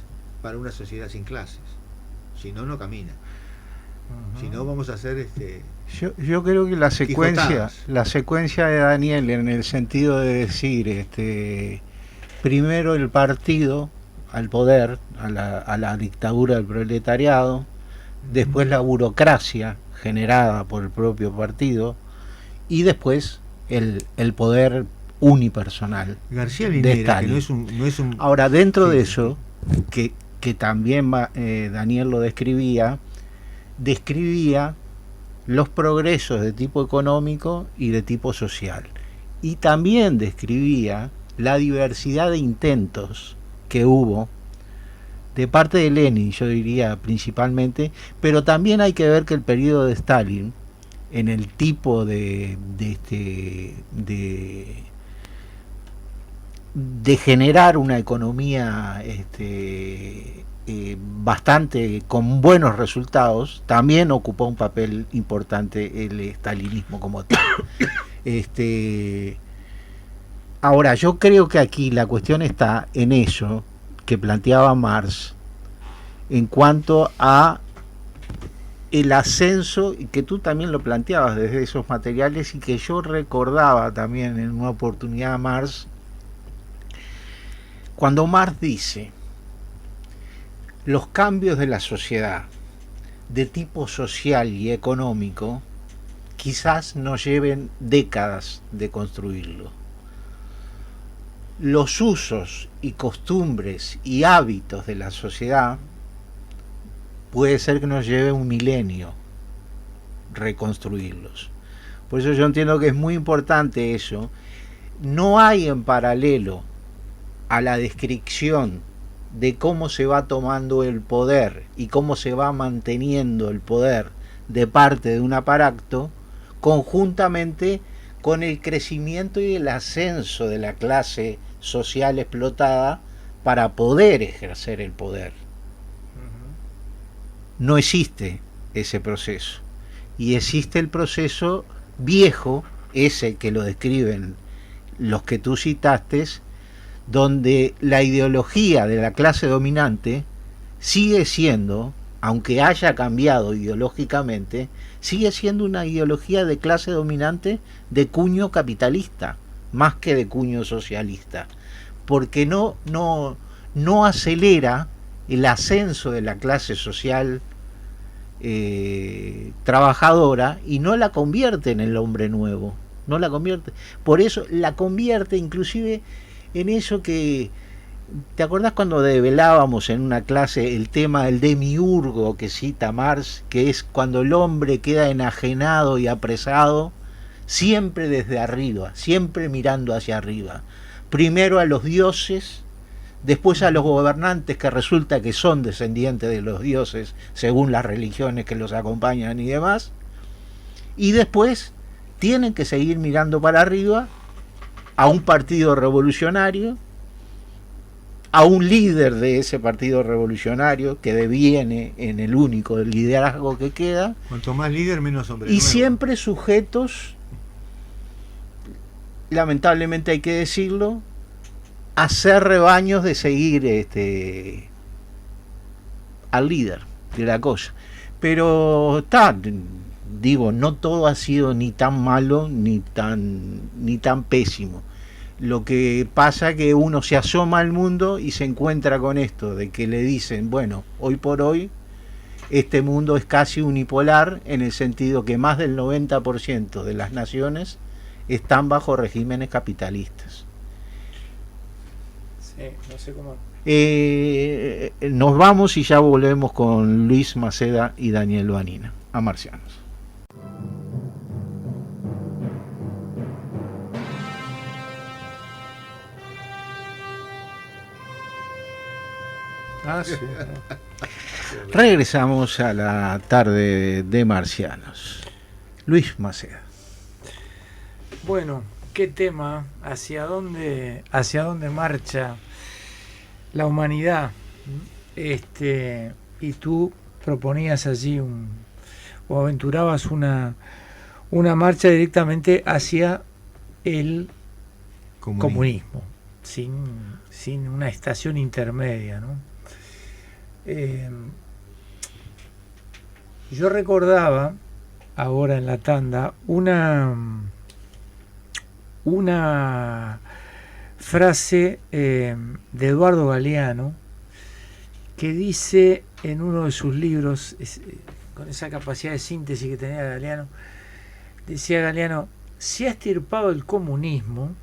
para una sociedad sin clases? Si no camina. Si no, vamos a hacer yo creo que la secuencia de Daniel, en el sentido de decir primero el partido al poder, a la dictadura del proletariado, después la burocracia generada por el propio partido, y después el poder unipersonal García de Linera, Stalin. que no es un Ahora, dentro de eso, que también Daniel lo describía los progresos de tipo económico y de tipo social, y también describía la diversidad de intentos que hubo de parte de Lenin, yo diría principalmente, pero también hay que ver que el periodo de Stalin, en el tipo de generar una economía bastante con buenos resultados, también ocupó un papel importante el stalinismo como tal. Ahora, yo creo que aquí la cuestión está en eso que planteaba Marx en cuanto a el ascenso, y que tú también lo planteabas desde esos materiales, y que yo recordaba también en una oportunidad a Marx, cuando Marx dice: los cambios de la sociedad de tipo social y económico quizás nos lleven décadas de construirlo. Los usos y costumbres y hábitos de la sociedad puede ser que nos lleve un milenio reconstruirlos. Por eso yo entiendo que es muy importante eso. No hay en paralelo a la descripción de cómo se va tomando el poder y cómo se va manteniendo el poder de parte de un aparato, conjuntamente con el crecimiento y el ascenso de la clase social explotada para poder ejercer el poder. No existe ese proceso, y existe el proceso viejo, ese que lo describen los que tú citaste, donde la ideología de la clase dominante sigue siendo aunque haya cambiado ideológicamente, sigue siendo una ideología de clase dominante de cuño capitalista, más que de cuño socialista, porque no acelera el ascenso de la clase social trabajadora y no la convierte en el hombre nuevo, no la convierte, por eso la convierte inclusive en eso que, ¿te acordás cuando develábamos en una clase el tema del demiurgo que cita Marx, que es cuando el hombre queda enajenado y apresado siempre desde arriba, siempre mirando hacia arriba, primero a los dioses, después a los gobernantes que resulta que son descendientes de los dioses según las religiones que los acompañan y demás, y después tienen que seguir mirando para arriba a un partido revolucionario, a un líder de ese partido revolucionario que deviene en el único liderazgo que queda. Cuanto más líder, menos hombre y nuevo. Siempre sujetos, lamentablemente hay que decirlo, a ser rebaños de seguir al líder de la cosa. Pero digo, no todo ha sido ni tan malo ni tan pésimo. Lo que pasa es que uno se asoma al mundo y se encuentra con esto, de que le dicen, bueno, hoy por hoy este mundo es casi unipolar, en el sentido que más del 90% de las naciones están bajo regímenes capitalistas. Sí, no sé cómo. Nos vamos y ya volvemos con Luis Maceda y Daniel Vanina a Marcianos. Sí. Regresamos a la tarde de Marcianos. Luis Maceda. Bueno, qué tema, hacia dónde marcha la humanidad. Y tú proponías allí o aventurabas una marcha directamente hacia el comunismo, sin una estación intermedia, ¿no? Yo recordaba ahora en la tanda una frase de Eduardo Galeano, que dice en uno de sus libros, con esa capacidad de síntesis que tenía Galeano, decía Galeano: se ha extirpado el comunismo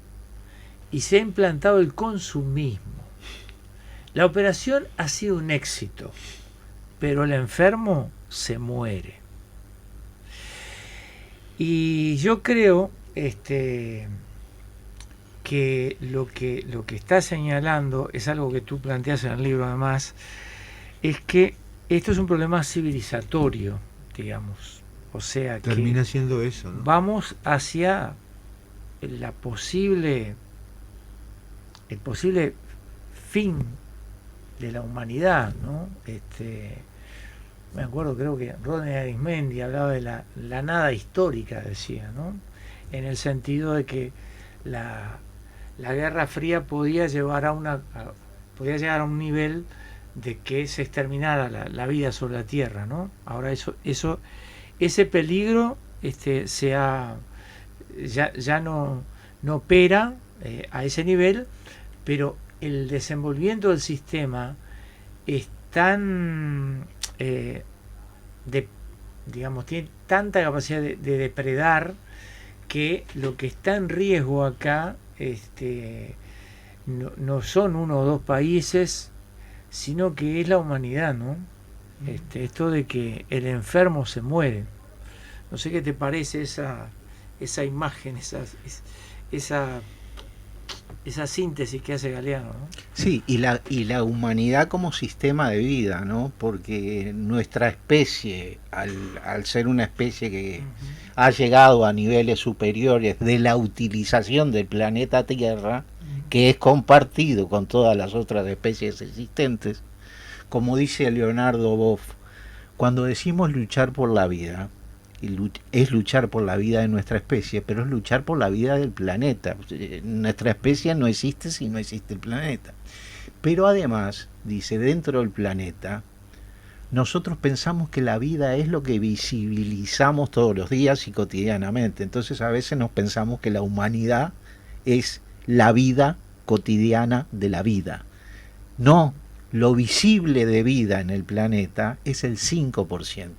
y se ha implantado el consumismo. La operación ha sido un éxito, pero el enfermo se muere. Y yo creo que lo que está señalando es algo que tú planteas en el libro, además, es que esto es un problema civilizatorio, digamos. O sea, termina siendo eso, ¿no? Vamos hacia el posible fin de la humanidad, ¿no? Me acuerdo, creo que Rodney Arismendi hablaba de la nada histórica, decía, ¿no? En el sentido de que la Guerra Fría podía llegar a un nivel de que se exterminara la vida sobre la Tierra, ¿no? Ahora ese peligro ya no opera a ese nivel, pero el desenvolvimiento del sistema es tan digamos, tiene tanta capacidad de depredar, que lo que está en riesgo acá no son uno o dos países, sino que es la humanidad, ¿no? Esto de que el enfermo se muere. No sé qué te parece esa imagen, esa síntesis que hace Galeano, ¿no? Sí, y la humanidad como sistema de vida, ¿no? Porque nuestra especie, al ser una especie que ha llegado a niveles superiores de la utilización del planeta Tierra, que es compartido con todas las otras especies existentes, como dice Leonardo Boff, cuando decimos luchar por la vida, es luchar por la vida de nuestra especie, pero es luchar por la vida del planeta. Nuestra especie no existe si no existe el planeta. Pero además, dice, dentro del planeta nosotros pensamos que la vida es lo que visibilizamos todos los días y cotidianamente. Entonces a veces nos pensamos que la humanidad es la vida cotidiana de la vida. No, lo visible de vida en el planeta es el 5%.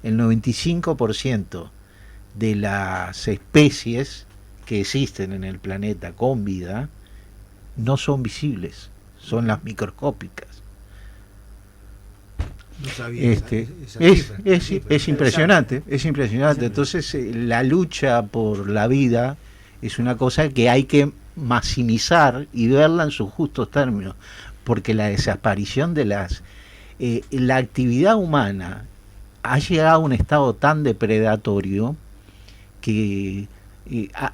El 95% de las especies que existen en el planeta con vida no son visibles, son las microscópicas. No sabía esa cifra. Es impresionante, es impresionante. Entonces la lucha por la vida es una cosa que hay que maximizar y verla en sus justos términos, porque la desaparición de la actividad humana ha llegado a un estado tan depredatorio que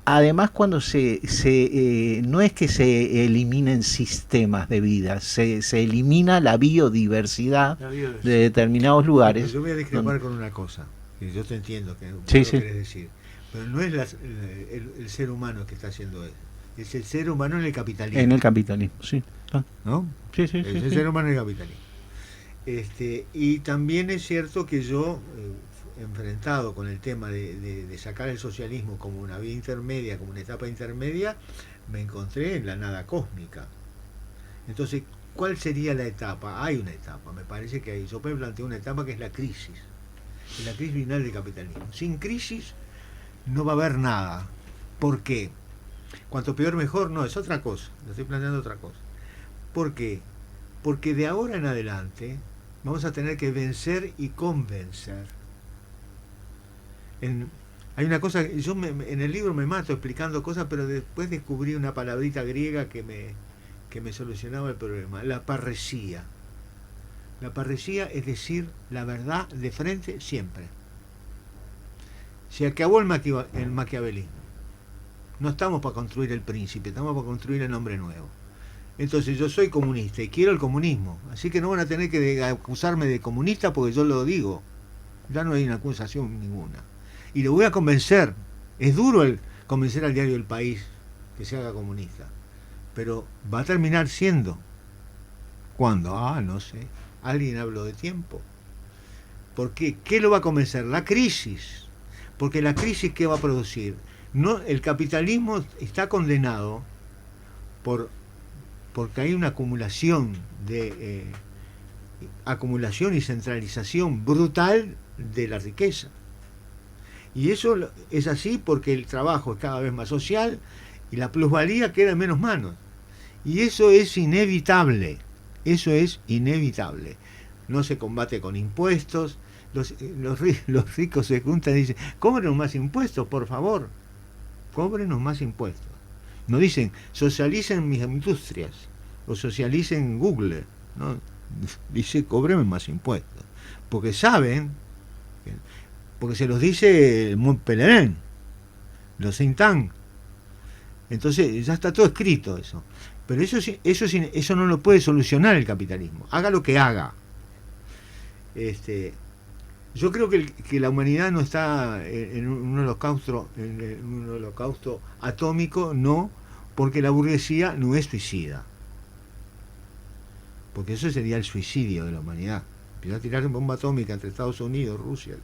además cuando no es que se eliminen sistemas de vida, se elimina la biodiversidad de determinados lugares. Pero yo voy a discrepar con una cosa, que yo te entiendo que sí, lo querés decir, pero no es el ser humano que está haciendo eso, es el ser humano en el capitalismo. En el capitalismo, sí. ¿No? Sí, es el ser humano en el capitalismo. Y también es cierto que yo, enfrentado con el tema de sacar el socialismo como una vía intermedia, como una etapa intermedia, me encontré en la nada cósmica. Entonces, ¿cuál sería la etapa? Hay una etapa, me parece que hay. Yo planteo una etapa que es la crisis final del capitalismo. Sin crisis no va a haber nada. ¿Por qué? Cuanto peor mejor, no, es otra cosa. Le estoy planteando otra cosa. ¿Por qué? Porque de ahora en adelante vamos a tener que vencer y convencer. Hay una cosa, en el libro me mato explicando cosas, pero después descubrí una palabrita griega que me solucionaba el problema, la parresía. La parresía es decir la verdad de frente siempre. Se acabó el maquiavelismo. No estamos para construir el príncipe, estamos para construir el hombre nuevo. Entonces yo soy comunista y quiero el comunismo, así que no van a tener que acusarme de comunista porque yo lo digo. Ya no hay una acusación ninguna. Y lo voy a convencer. Es duro convencer al diario El País que se haga comunista, pero va a terminar siendo. ¿Cuándo? No sé. Alguien habló de tiempo. ¿Por qué? ¿Qué lo va a convencer? La crisis. Porque la crisis, ¿qué va a producir? No, el capitalismo está condenado porque hay una acumulación y centralización brutal de la riqueza. Y eso es así porque el trabajo es cada vez más social y la plusvalía queda en menos manos. Y eso es inevitable. Eso es inevitable. No se combate con impuestos. Los ricos se juntan y dicen, cóbrenos más impuestos, por favor. Cóbrenos más impuestos. No dicen, socialicen mis industrias o socialicen Google. ¿No? Dice, cóbrenme más impuestos. Porque saben, porque se los dice el Montpellier, los Sintang. Entonces ya está todo escrito eso. Pero eso no lo puede solucionar el capitalismo. Haga lo que haga. Yo creo que la humanidad no está en un holocausto atómico, no, porque la burguesía no es suicida. Porque eso sería el suicidio de la humanidad. Empieza a tirar bomba atómica entre Estados Unidos, Rusia,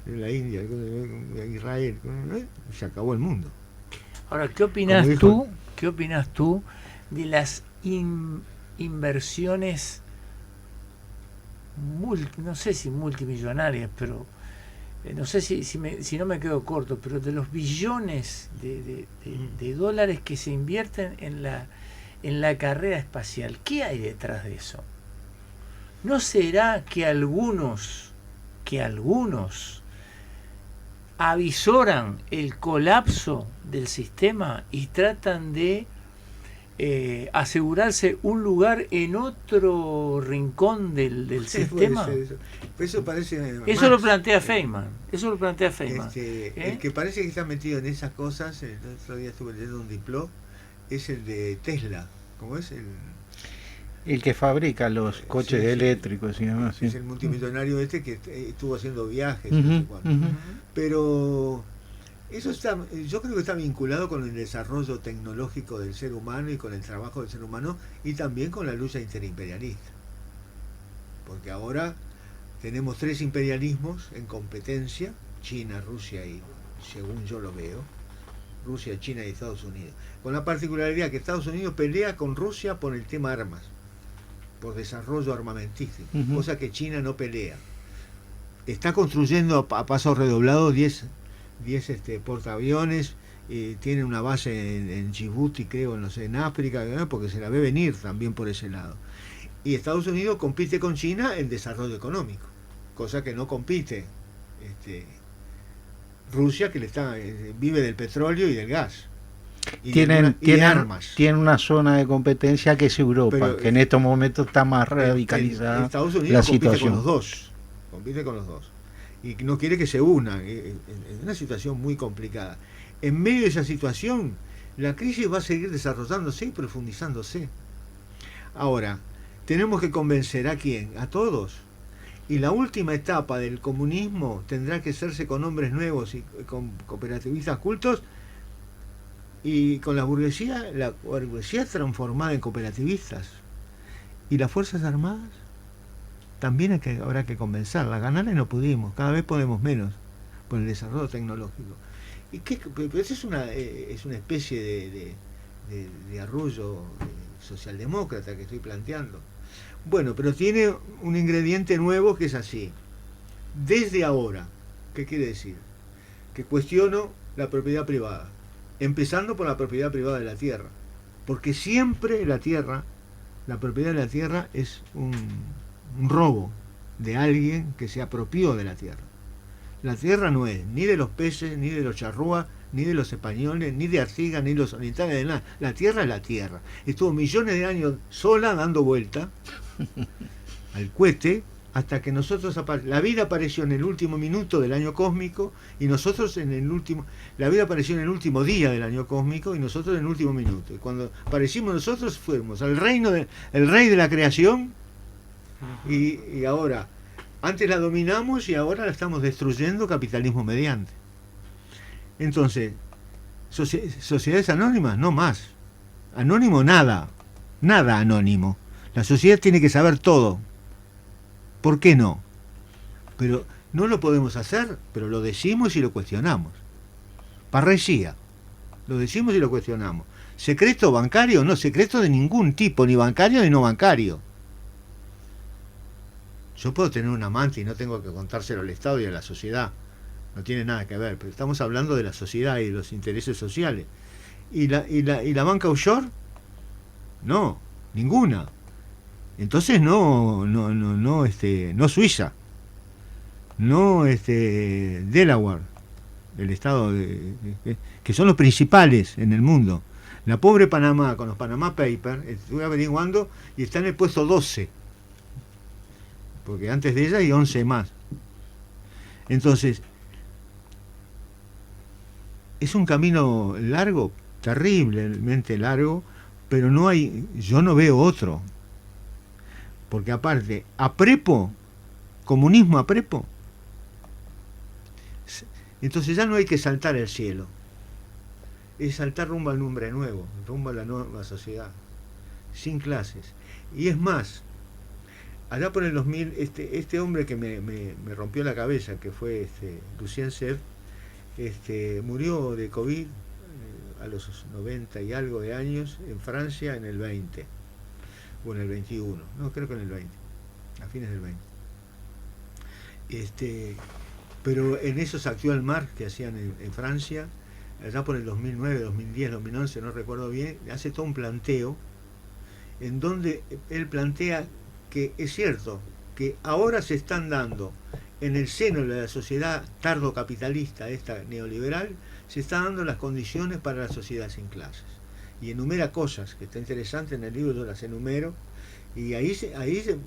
la India, Israel, se acabó el mundo. Ahora, ¿qué opinas tú de las inversiones no sé si multimillonarias, pero no sé si no me quedo corto, pero de los billones de dólares que se invierten en la carrera espacial? ¿Qué hay detrás de eso? ¿No será que algunos avisoran el colapso del sistema y tratan de asegurarse un lugar en otro rincón del sistema? Eso parece. Eso lo plantea Feynman. El que parece que está metido en esas cosas, el otro día estuve leyendo un diploma, es el de Tesla. ¿Cómo es? El que fabrica los coches eléctricos y demás. Es el multimillonario que estuvo haciendo viajes. Pero eso yo creo que está vinculado con el desarrollo tecnológico del ser humano y con el trabajo del ser humano y también con la lucha interimperialista. Porque ahora tenemos 3 imperialismos en competencia, China, Rusia y, según yo lo veo, Rusia, China y Estados Unidos. Con la particularidad que Estados Unidos pelea con Rusia por el tema armas, por desarrollo armamentístico, cosa que China no pelea. Está construyendo a paso redoblado 10 portaaviones, tiene una base en Djibouti, creo, en África, porque se la ve venir también por ese lado. Y Estados Unidos compite con China en desarrollo económico, cosa que no compite Rusia, que vive del petróleo y del gas. Y tienen armas. Tiene una zona de competencia que es Europa, pero, que en estos momentos está más radicalizada Estados Unidos la compite situación. Compite con los dos. Y no quiere que se unan. Es una situación muy complicada. En medio de esa situación, la crisis va a seguir desarrollándose y profundizándose. Ahora, tenemos que convencer ¿a quién? A todos. Y la última etapa del comunismo tendrá que hacerse con hombres nuevos y con cooperativistas cultos y con la burguesía transformada en cooperativistas. Y las Fuerzas Armadas también habrá que convencerlas. Ganarlas no pudimos, cada vez podemos menos por el desarrollo tecnológico. Y eso es una especie de arrullo socialdemócrata que estoy planteando. Bueno, pero tiene un ingrediente nuevo que es así. Desde ahora, ¿qué quiere decir? Que cuestiono la propiedad privada, empezando por la propiedad privada de la tierra, porque siempre la propiedad de la tierra es un robo de alguien que se apropió de la tierra. La tierra no es ni de los peces, ni de los charrúas, ni de los españoles, ni de Artigas, ni de los orientales, de nada. La tierra es la tierra. Estuvo millones de años sola dando vuelta al cohete hasta que nosotros la vida apareció en el último minuto del año cósmico y nosotros la vida apareció en el último día del año cósmico y nosotros en el último minuto. Y cuando aparecimos nosotros fuimos al rey de la creación y ahora antes la dominamos y ahora la estamos destruyendo capitalismo mediante. Entonces, sociedades anónimas, no más. Anónimo nada anónimo. La sociedad tiene que saber todo. ¿Por qué no? Pero no lo podemos hacer, pero lo decimos y lo cuestionamos. Parresía. Lo decimos y lo cuestionamos. ¿Secreto bancario? No, secreto de ningún tipo, ni bancario ni no bancario. Yo puedo tener un amante y no tengo que contárselo al Estado y a la sociedad. No tiene nada que ver, pero estamos hablando de la sociedad y de los intereses sociales. ¿Y la banca offshore? No, ninguna. Entonces no Suiza, no Delaware, el estado que son los principales en el mundo. La pobre Panamá, con los Panama Papers, estuve averiguando y está en el puesto 12, porque antes de ella hay 11 más. Entonces, es un camino largo, terriblemente largo, pero yo no veo otro. Porque aparte, comunismo a prepo, entonces ya no hay que saltar el cielo, es saltar rumbo al nombre nuevo, rumbo a la nueva sociedad, sin clases. Y es más, allá por el 2000, este hombre que me rompió la cabeza, que fue Lucien Sev, murió de COVID a los 90 y algo de años en Francia en el 20. O en el 21, no, creo que en el 20, a fines del 20. Pero en esos Actual Mar que hacían en Francia, allá por el 2009, 2010, 2011, no recuerdo bien, hace todo un planteo en donde él plantea que es cierto que ahora se están dando en el seno de la sociedad tardocapitalista, esta neoliberal, se están dando las condiciones para la sociedad sin clases. Y enumera cosas que está interesante en el libro, yo las enumero, y ahí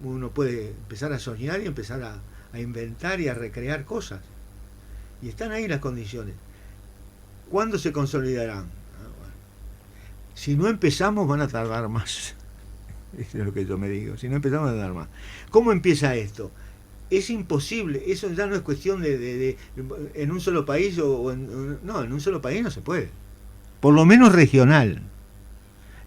uno puede empezar a soñar y empezar a inventar y a recrear cosas. Y están ahí las condiciones. ¿Cuándo se consolidarán? Bueno, si no empezamos van a tardar más. Eso es lo que yo me digo. Si no empezamos van a tardar más. ¿Cómo empieza esto? Es imposible. Eso ya no es cuestión de en un solo país no, en un solo país no se puede. Por lo menos regional.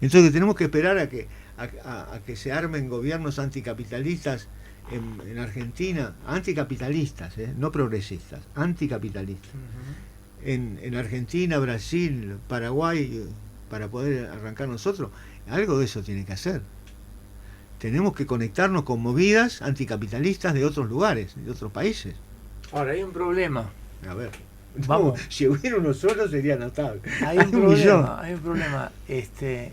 Entonces tenemos que esperar a que se armen gobiernos anticapitalistas en Argentina, anticapitalistas, no progresistas, anticapitalistas. En Argentina, Brasil, Paraguay, para poder arrancar nosotros, algo de eso tiene que hacer. Tenemos que conectarnos con movidas anticapitalistas de otros lugares, de otros países. Ahora, hay un problema. A ver, Vamos. si hubiera uno solo sería notable. Hay un problema.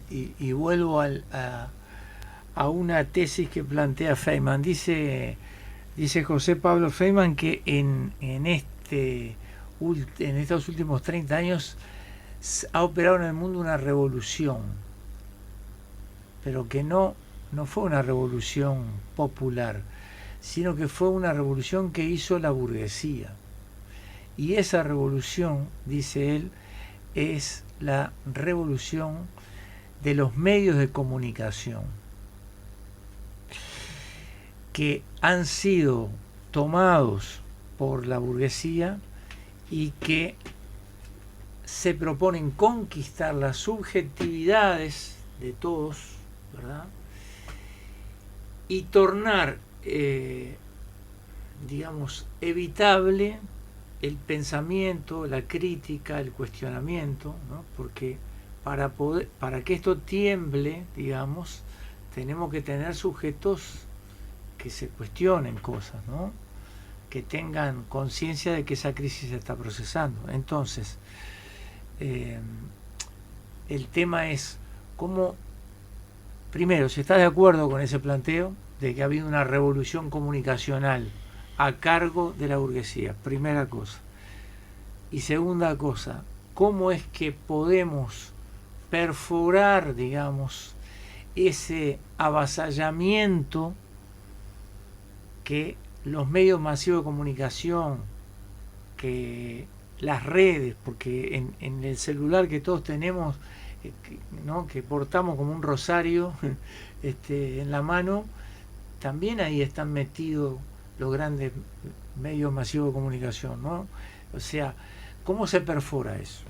Y vuelvo a una tesis que plantea Feynman. Dice José Pablo Feynman que en estos últimos 30 años ha operado en el mundo una revolución, pero que no fue una revolución popular, sino que fue una revolución que hizo la burguesía. Y esa revolución, dice él, es la revolución de los medios de comunicación, que han sido tomados por la burguesía y que se proponen conquistar las subjetividades de todos, ¿verdad? Y tornar, evitable el pensamiento, la crítica, el cuestionamiento, ¿no? Porque para que esto tiemble, digamos, tenemos que tener sujetos que se cuestionen cosas, ¿no? Que tengan conciencia de que esa crisis se está procesando. Entonces, el tema es cómo, primero, si estás de acuerdo con ese planteo de que ha habido una revolución comunicacional a cargo de la burguesía, primera cosa. Y segunda cosa, ¿cómo es que podemos perforar, digamos, ese avasallamiento que los medios masivos de comunicación, que las redes, porque en el celular que todos tenemos, ¿no? Que portamos como un rosario en la mano, también ahí están metidos los grandes medios masivos de comunicación, ¿no? O sea, ¿cómo se perfora eso?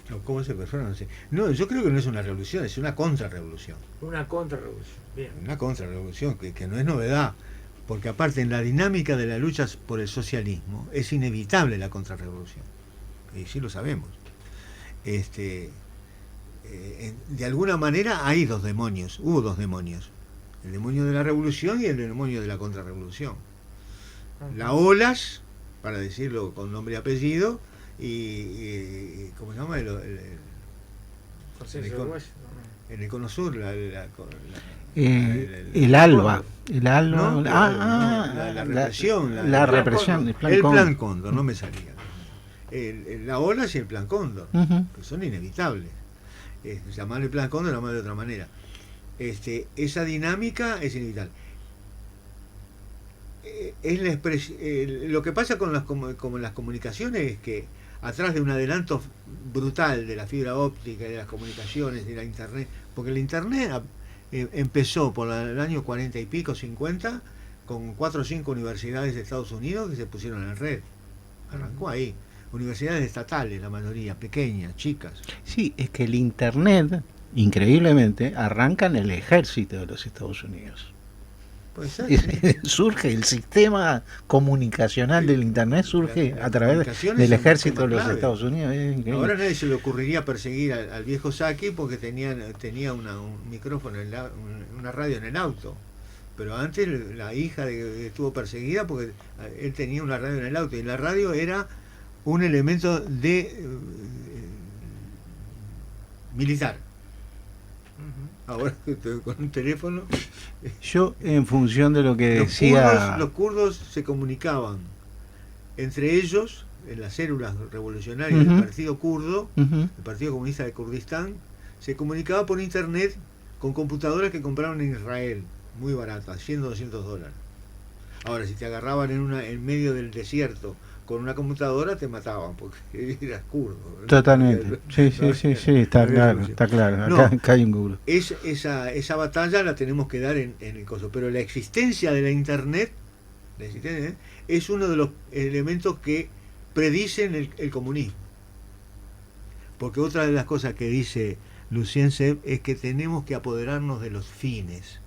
No, ¿cómo se perfora? No sé. No, yo creo que no es una revolución, es una contrarrevolución. Una contrarrevolución, bien. Una contrarrevolución, que no es novedad, porque aparte en la dinámica de la lucha por el socialismo es inevitable la contrarrevolución, y sí lo sabemos. De alguna manera hay dos demonios, hubo dos demonios, el demonio de la revolución y el demonio de la contrarrevolución. La olas, para decirlo con nombre y apellido, y ¿cómo se llama? En el Cono Sur, el ALBA. No, la represión. La represión, el plan Cóndor, no me salía. La olas y el plan Cóndor, que son inevitables. Llamarle plan Cóndor, llamarle de otra manera. Esa dinámica es inevitable. Lo que pasa con las comunicaciones es que atrás de un adelanto brutal de la fibra óptica, de las comunicaciones, de la internet, porque la internet empezó por el año 40 y pico, 50, con 4 o 5 universidades de Estados Unidos que se pusieron en red. Arrancó ahí. Universidades estatales, la mayoría, pequeñas, chicas. Sí, es que el internet, increíblemente, arranca en el ejército de los Estados Unidos. Puede ser. Surge el sistema comunicacional del internet, surge a través del ejército de los Estados Unidos. Ahora a nadie se le ocurriría perseguir al viejo Saki porque tenía un micrófono, una radio en el auto. Pero antes la hija estuvo perseguida porque él tenía una radio en el auto, y la radio era un elemento de militar. Ahora con un teléfono. Yo, en función de lo que decía, los kurdos se comunicaban entre ellos en las células revolucionarias del Partido Kurdo, el Partido Comunista de Kurdistán, se comunicaba por internet con computadoras que compraron en Israel, muy baratas, $100, $200. Ahora, si te agarraban en medio del desierto con una computadora, te mataban porque eras kurdo. Totalmente. Sí, está claro. No, acá hay un gurú. Esa batalla la tenemos que dar en el coso. Pero la existencia de la internet es uno de los elementos que predicen el comunismo. Porque otra de las cosas que dice Lucien Seb es que tenemos que apoderarnos de los fines.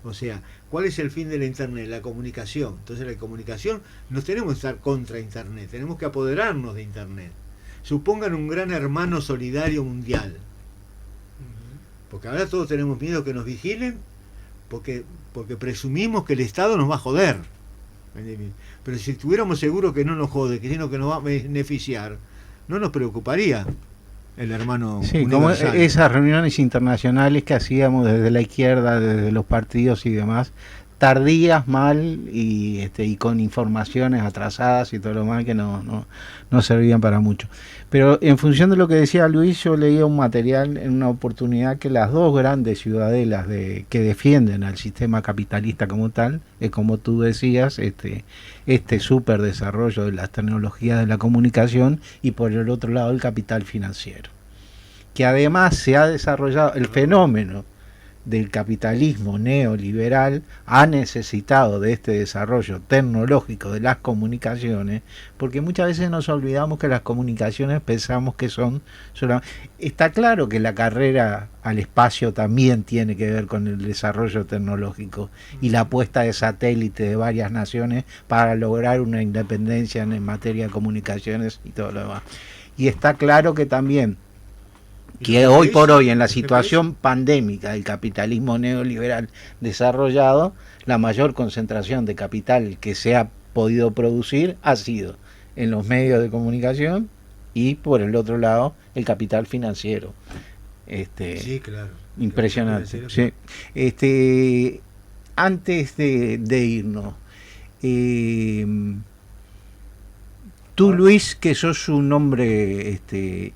O sea, ¿cuál es el fin de la Internet? La comunicación. Entonces la comunicación, no tenemos que estar contra Internet, tenemos que apoderarnos de Internet. Supongan un gran hermano solidario mundial. Porque ahora todos tenemos miedo que nos vigilen, porque presumimos que el Estado nos va a joder. Pero si estuviéramos seguros que no nos jode, sino que nos va a beneficiar, no nos preocuparía el hermano sí, como universal. esas reuniones internacionales que hacíamos desde la izquierda, desde los partidos y demás, tardías, mal y con informaciones atrasadas y todo lo más que no servían para mucho. Pero en función de lo que decía Luis, yo leía un material en una oportunidad que las dos grandes ciudadelas que defienden al sistema capitalista como tal, es como tú decías, este súper desarrollo de las tecnologías de la comunicación, y por el otro lado el capital financiero, que además se ha desarrollado el fenómeno del capitalismo neoliberal, ha necesitado de este desarrollo tecnológico de las comunicaciones, porque muchas veces nos olvidamos que las comunicaciones pensamos que son solamente... Está claro que la carrera al espacio también tiene que ver con el desarrollo tecnológico y la puesta de satélite de varias naciones para lograr una independencia en materia de comunicaciones y todo lo demás. Y está claro que también que hoy por hoy, en la situación pandémica del capitalismo neoliberal desarrollado, la mayor concentración de capital que se ha podido producir ha sido en los medios de comunicación y, por el otro lado, el capital financiero. Sí, claro. Impresionante. Sí. Antes de irnos, tú, Luis, que sos un hombre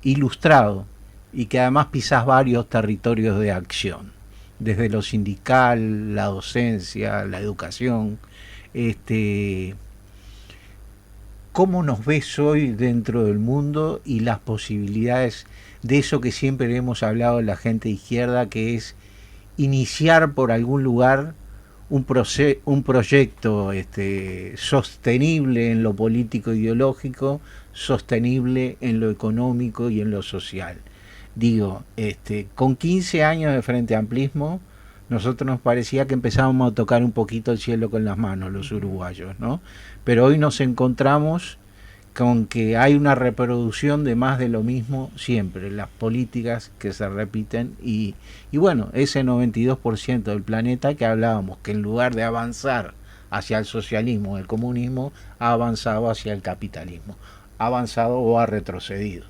ilustrado, y que además pisás varios territorios de acción, desde lo sindical, la docencia, la educación. ¿Cómo nos ves hoy dentro del mundo y las posibilidades de eso que siempre hemos hablado de la gente de izquierda, que es iniciar por algún lugar un proyecto sostenible en lo político ideológico, sostenible en lo económico y en lo social? Digo, con 15 años de Frente Amplismo, nosotros nos parecía que empezábamos a tocar un poquito el cielo con las manos, los uruguayos, ¿no? Pero hoy nos encontramos con que hay una reproducción de más de lo mismo siempre, las políticas que se repiten y bueno, ese 92% del planeta que hablábamos, que en lugar de avanzar hacia el socialismo, el comunismo, ha avanzado hacia el capitalismo, ha avanzado o ha retrocedido.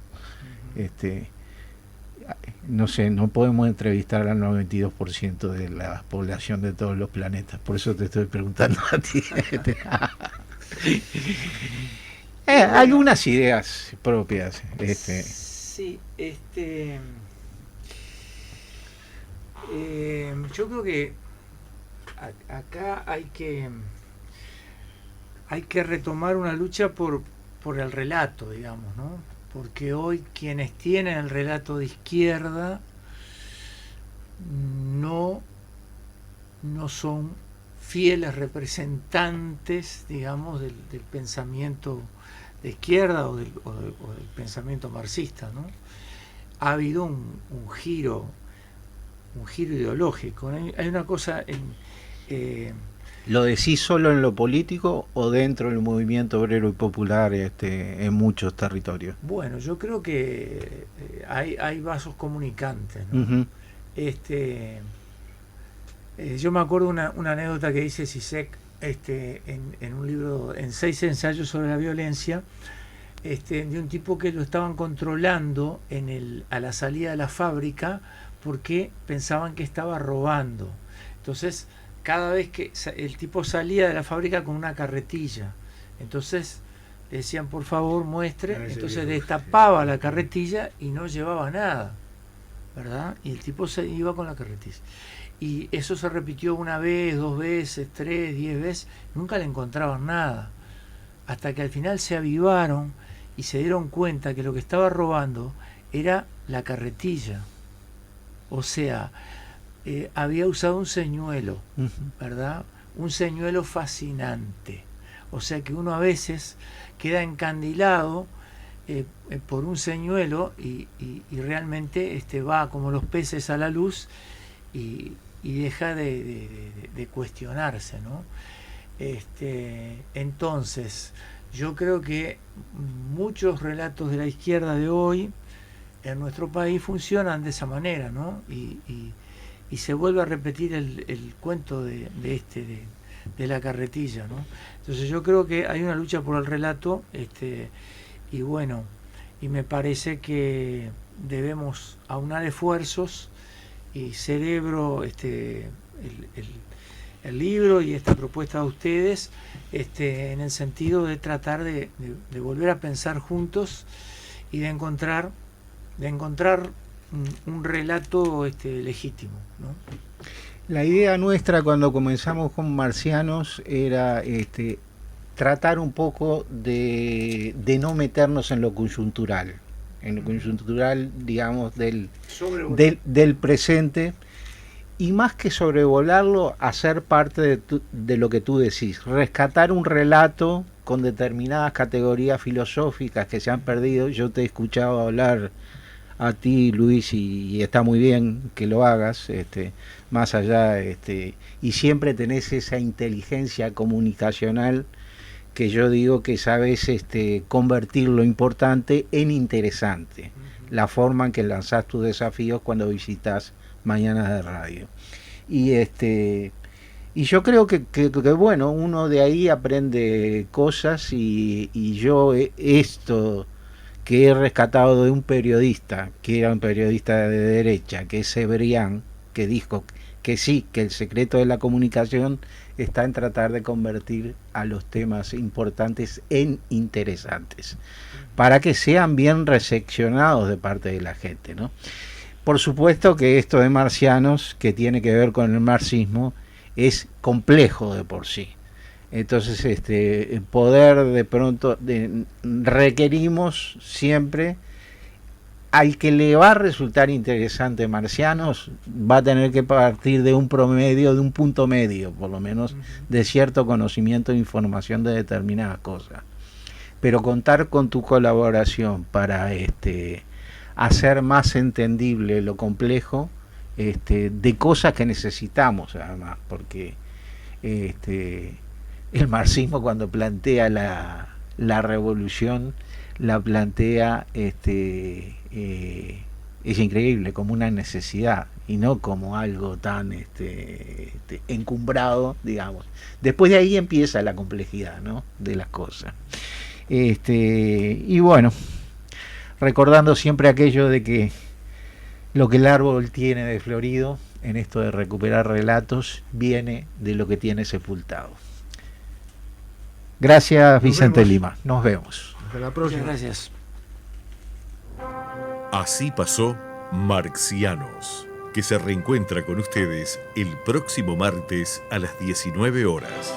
No sé, no podemos entrevistar al 92% de la población de todos los planetas, por eso te estoy preguntando a ti. Algunas ideas propias. Sí, yo creo que acá hay que retomar una lucha por el relato, digamos, ¿no? Porque hoy quienes tienen el relato de izquierda no son fieles representantes, digamos, del pensamiento de izquierda o del pensamiento marxista, ¿no? Ha habido un giro ideológico, ¿no? Hay una cosa ¿Lo decís solo en lo político o dentro del movimiento obrero y popular en muchos territorios? Bueno, yo creo que hay vasos comunicantes, ¿no? Uh-huh. Yo me acuerdo una anécdota que dice Zizek en un libro, en 6 ensayos sobre la violencia, de un tipo que lo estaban controlando a la salida de la fábrica porque pensaban que estaba robando. Entonces, cada vez que el tipo salía de la fábrica con una carretilla, entonces le decían, por favor, muestre, entonces destapaba la carretilla y no llevaba nada, ¿verdad? Y el tipo se iba con la carretilla. Y eso se repitió una vez, 2 veces, 3, 10 veces, nunca le encontraban nada, hasta que al final se avivaron y se dieron cuenta que lo que estaba robando era la carretilla. O sea, había usado un señuelo, ¿verdad? Un señuelo fascinante. O sea que uno a veces queda encandilado por un señuelo y realmente va como los peces a la luz y deja de cuestionarse, ¿no? Entonces, yo creo que muchos relatos de la izquierda de hoy en nuestro país funcionan de esa manera, ¿no? Y se vuelve a repetir el cuento de la carretilla, ¿no? Entonces yo creo que hay una lucha por el relato, y bueno, y me parece que debemos aunar esfuerzos y cerebro, el libro y esta propuesta de ustedes, en el sentido de tratar de volver a pensar juntos y de encontrar un relato legítimo, ¿no? La idea nuestra cuando comenzamos con Marcianos era tratar un poco de no meternos en lo coyuntural, digamos, del presente, y más que sobrevolarlo, hacer parte de lo que tú decís, rescatar un relato con determinadas categorías filosóficas que se han perdido. Yo te he escuchado hablar a ti, Luis, y está muy bien que lo hagas, más allá, y siempre tenés esa inteligencia comunicacional que yo digo que sabes convertir lo importante en interesante, la forma en que lanzás tus desafíos cuando visitas Mañanas de Radio. Y yo creo que bueno, uno de ahí aprende cosas, y yo esto que he rescatado de un periodista, que era un periodista de derecha, que es Cebrián, que dijo que sí, que el secreto de la comunicación está en tratar de convertir a los temas importantes en interesantes, para que sean bien recepcionados de parte de la gente, ¿no? Por supuesto que esto de Marcianos, que tiene que ver con el marxismo, es complejo de por sí. Entonces, poder de pronto, requerimos siempre, al que le va a resultar interesante Marcianos, va a tener que partir de un promedio, de un punto medio, por lo menos, de cierto conocimiento e información de determinadas cosas. Pero contar con tu colaboración para hacer más entendible lo complejo, de cosas que necesitamos, además, porque el marxismo, cuando plantea la revolución, la plantea es increíble, como una necesidad y no como algo tan encumbrado, digamos. Después de ahí empieza la complejidad, ¿no?, de las cosas. Y bueno, recordando siempre aquello de que lo que el árbol tiene de florido, en esto de recuperar relatos, viene de lo que tiene sepultado. Gracias, Vicente Lima. Nos vemos. Hasta la próxima. Muchas gracias. Así pasó Marxianos, que se reencuentra con ustedes el próximo martes a las 19 horas.